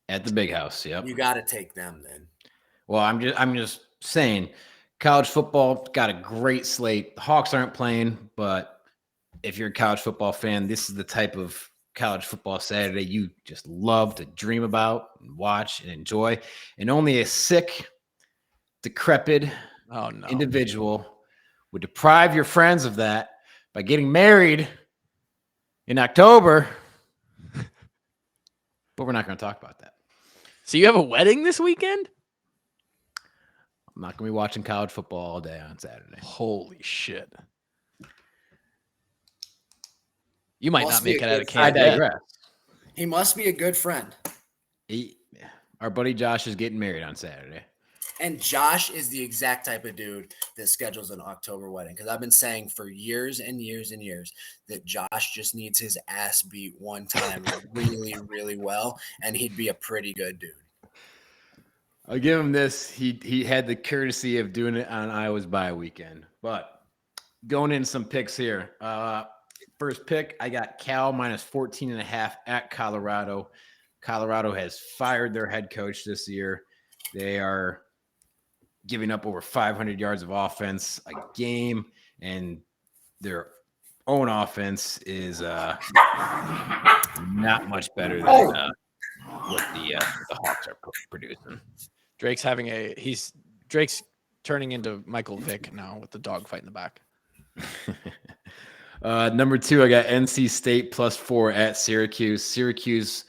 C: At the big house, yep.
A: You got to take them then.
C: Well, I'm just saying, college football got a great slate. The Hawks aren't playing, but if you're a college football fan, this is the type of college football Saturday you just love to dream about and watch and enjoy. And only a sick, decrepit individual would deprive your friends of that by getting married in October. But we're not going to talk about that.
B: So you have a wedding this weekend?
C: I'm not going to be watching college football all day on Saturday.
B: Holy shit. You might not make it out of camp.
C: I digress.
A: He must be a good friend.
C: Our buddy Josh is getting married on Saturday.
A: And Josh is the exact type of dude that schedules an October wedding. Because I've been saying for years and years and years that Josh just needs his ass beat one time really, really well. And he'd be a pretty good dude.
C: I'll give him this. He had the courtesy of doing it on Iowa's bye weekend. But going in some picks here. First pick, I got Cal minus 14.5 at Colorado. Colorado has fired their head coach this year. They are giving up over 500 yards of offense a game, and their own offense is not much better than what the Hawks are producing.
B: Drake's turning into Michael Vick now with the dogfight in the back.
C: Number 2, I got NC State +4 at Syracuse. Syracuse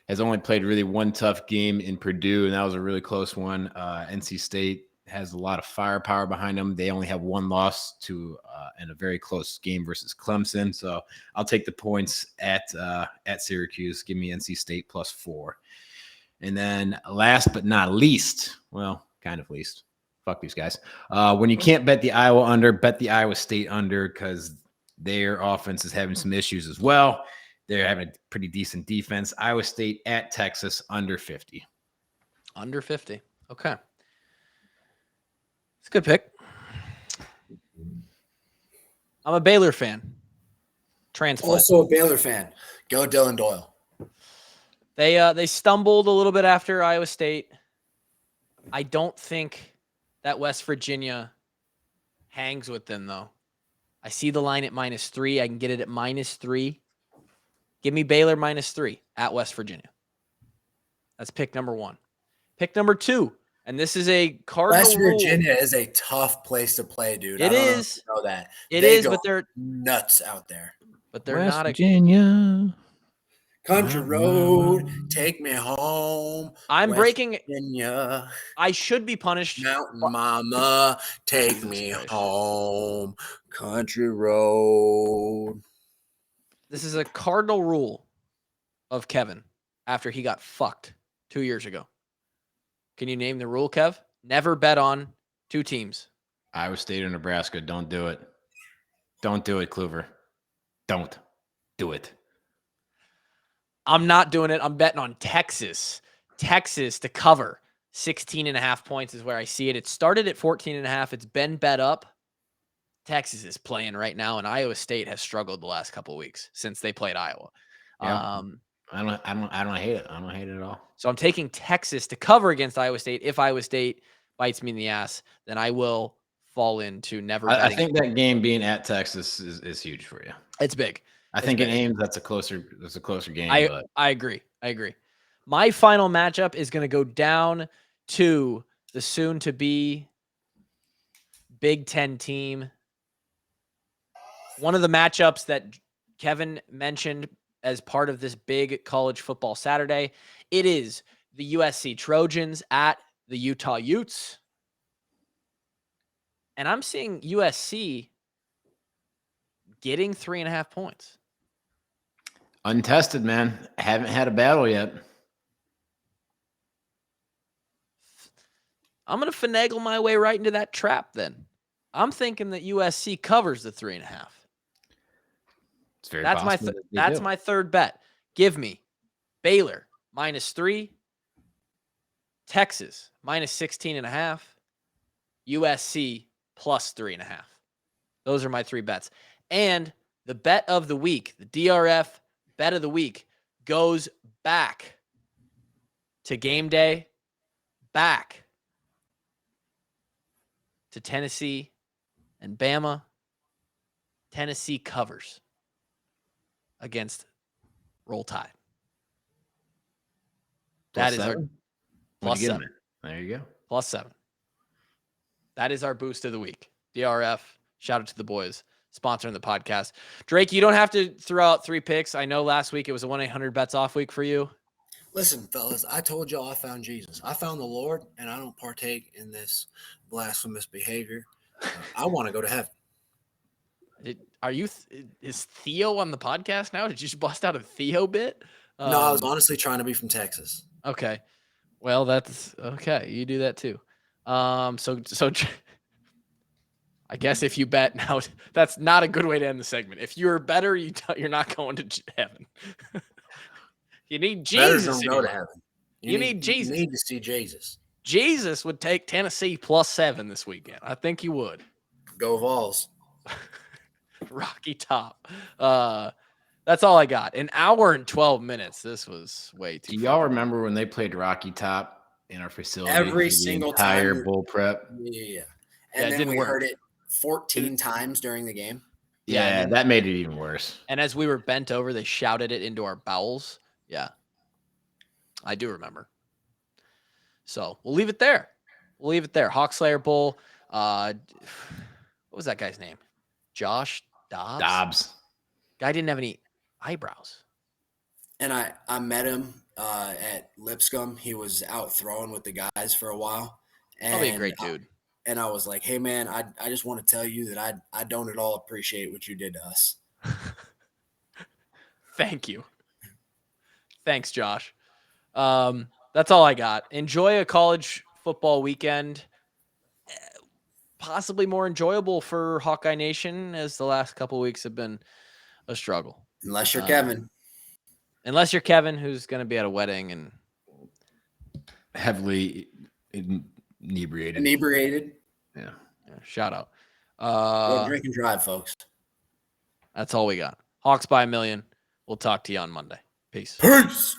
C: has only played really one tough game in Purdue, and that was a really close one. NC State has a lot of firepower behind them. They only have one loss to in a very close game versus Clemson. So I'll take the points at Syracuse. Give me NC State +4. And then last but not least, well, kind of least, fuck these guys. When you can't bet the Iowa under, bet the Iowa State under because their offense is having some issues as well. They're having a pretty decent defense. Iowa State at Texas under 50.
B: Under 50. Okay. It's a good pick. I'm a Baylor fan. Transplant.
A: Also a Baylor fan. Go Dylan Doyle.
B: They stumbled a little bit after Iowa State. I don't think that West Virginia hangs with them, though. I see the line at -3. I can get it at -3. Give me Baylor -3 at West Virginia. That's pick number 1. Pick number 2, and this is a cardinal
A: West Virginia is a tough place to play, dude.
B: It is.
A: I don't know that.
B: It is, but they're
A: nuts out there.
B: But they're
C: West
B: not
C: Virginia.
A: Country road, take me home.
B: I'm
A: West
B: breaking.
A: Virginia.
B: I should be punished.
A: Mountain Mama, take me home. Country road.
B: This is a cardinal rule of Kevin after he got fucked 2 years ago. Can you name the rule, Kev? Never bet on 2 teams.
C: Iowa State or Nebraska. Don't do it. Don't do it, Kluver. Don't do it.
B: I'm not doing it. I'm betting on Texas. Texas to cover 16.5 points is where I see it. It started at 14.5. It's been bet up. Texas is playing right now, and Iowa State has struggled the last couple of weeks since they played Iowa.
C: Yeah. I don't hate it. I don't hate it at all.
B: So I'm taking Texas to cover against Iowa State. If Iowa State bites me in the ass, then I will fall into never betting.
C: I think that game being at Texas is huge for you.
B: It's big.
C: I think in Ames that's a closer game.
B: I agree. My final matchup is going to go down to the soon to be Big Ten team. One of the matchups that Kevin mentioned as part of this big college football Saturday, it is the USC Trojans at the Utah Utes. And I'm seeing USC getting 3.5 points.
C: Untested, man. I haven't had a battle yet.
B: I'm going to finagle my way right into that trap then. I'm thinking that USC covers the 3.5.
C: It's very
B: That's my third bet. Give me Baylor -3, Texas -16.5, USC +3.5. Those are my 3 bets. And the bet of the week, the DRF bet of the week, goes back to game day, back to Tennessee and Bama. Tennessee covers against Roll Tide. That is our +7.
C: There you go.
B: +7. That is our boost of the week. DRF, shout out to the boys sponsoring the podcast. Drake, you don't have to throw out 3 picks. I know last week it was a 1-800-BETS-OFF week for you.
A: Listen, fellas, I told y'all I found Jesus. I found the Lord, and I don't partake in this blasphemous behavior. I want to go to heaven.
B: Is Theo on the podcast now? Did you just bust out a Theo bit?
A: No, I was honestly trying to be from Texas.
B: Okay. Well, that's okay. You do that too. So I guess if you bet now, that's not a good way to end the segment. If you're better, you're not going to heaven. You need Jesus.
A: Better don't go to heaven.
B: You need Jesus.
A: You need to see Jesus.
B: Jesus would take Tennessee +7 this weekend. I think he would.
A: Go Vols.
B: Rocky Top. That's all I got. 1 hour and 12 minutes. This was way too.
C: Do y'all remember when they played Rocky Top in our facility?
A: Every single
C: entire
A: time.
C: Bull prep.
A: Yeah.
B: And
A: And then we
B: work.
A: heard it 14 times during the game.
C: Yeah, that made it even worse.
B: And as we were bent over, they shouted it into our bowels. Yeah. I do remember. So we'll leave it there. Hawkslayer Bowl. What was that guy's name? Josh Dobbs? Guy didn't have any eyebrows.
A: And I met him at Lipscomb. He was out throwing with the guys for a while. And
B: Probably a great dude.
A: And I was like, hey, man, I just want to tell you that I don't at all appreciate what you did to us.
B: Thank you. Thanks, Josh. That's all I got. Enjoy a college football weekend. Possibly more enjoyable for Hawkeye Nation, as the last couple of weeks have been a struggle.
A: Unless you're Kevin.
B: Unless you're Kevin, who's going to be at a wedding and
C: heavily inebriated.
B: Yeah. Shout out.
A: Go drink and drive, folks.
B: That's all we got. Hawks by 1 million. We'll talk to you on Monday. Peace.
A: Peace.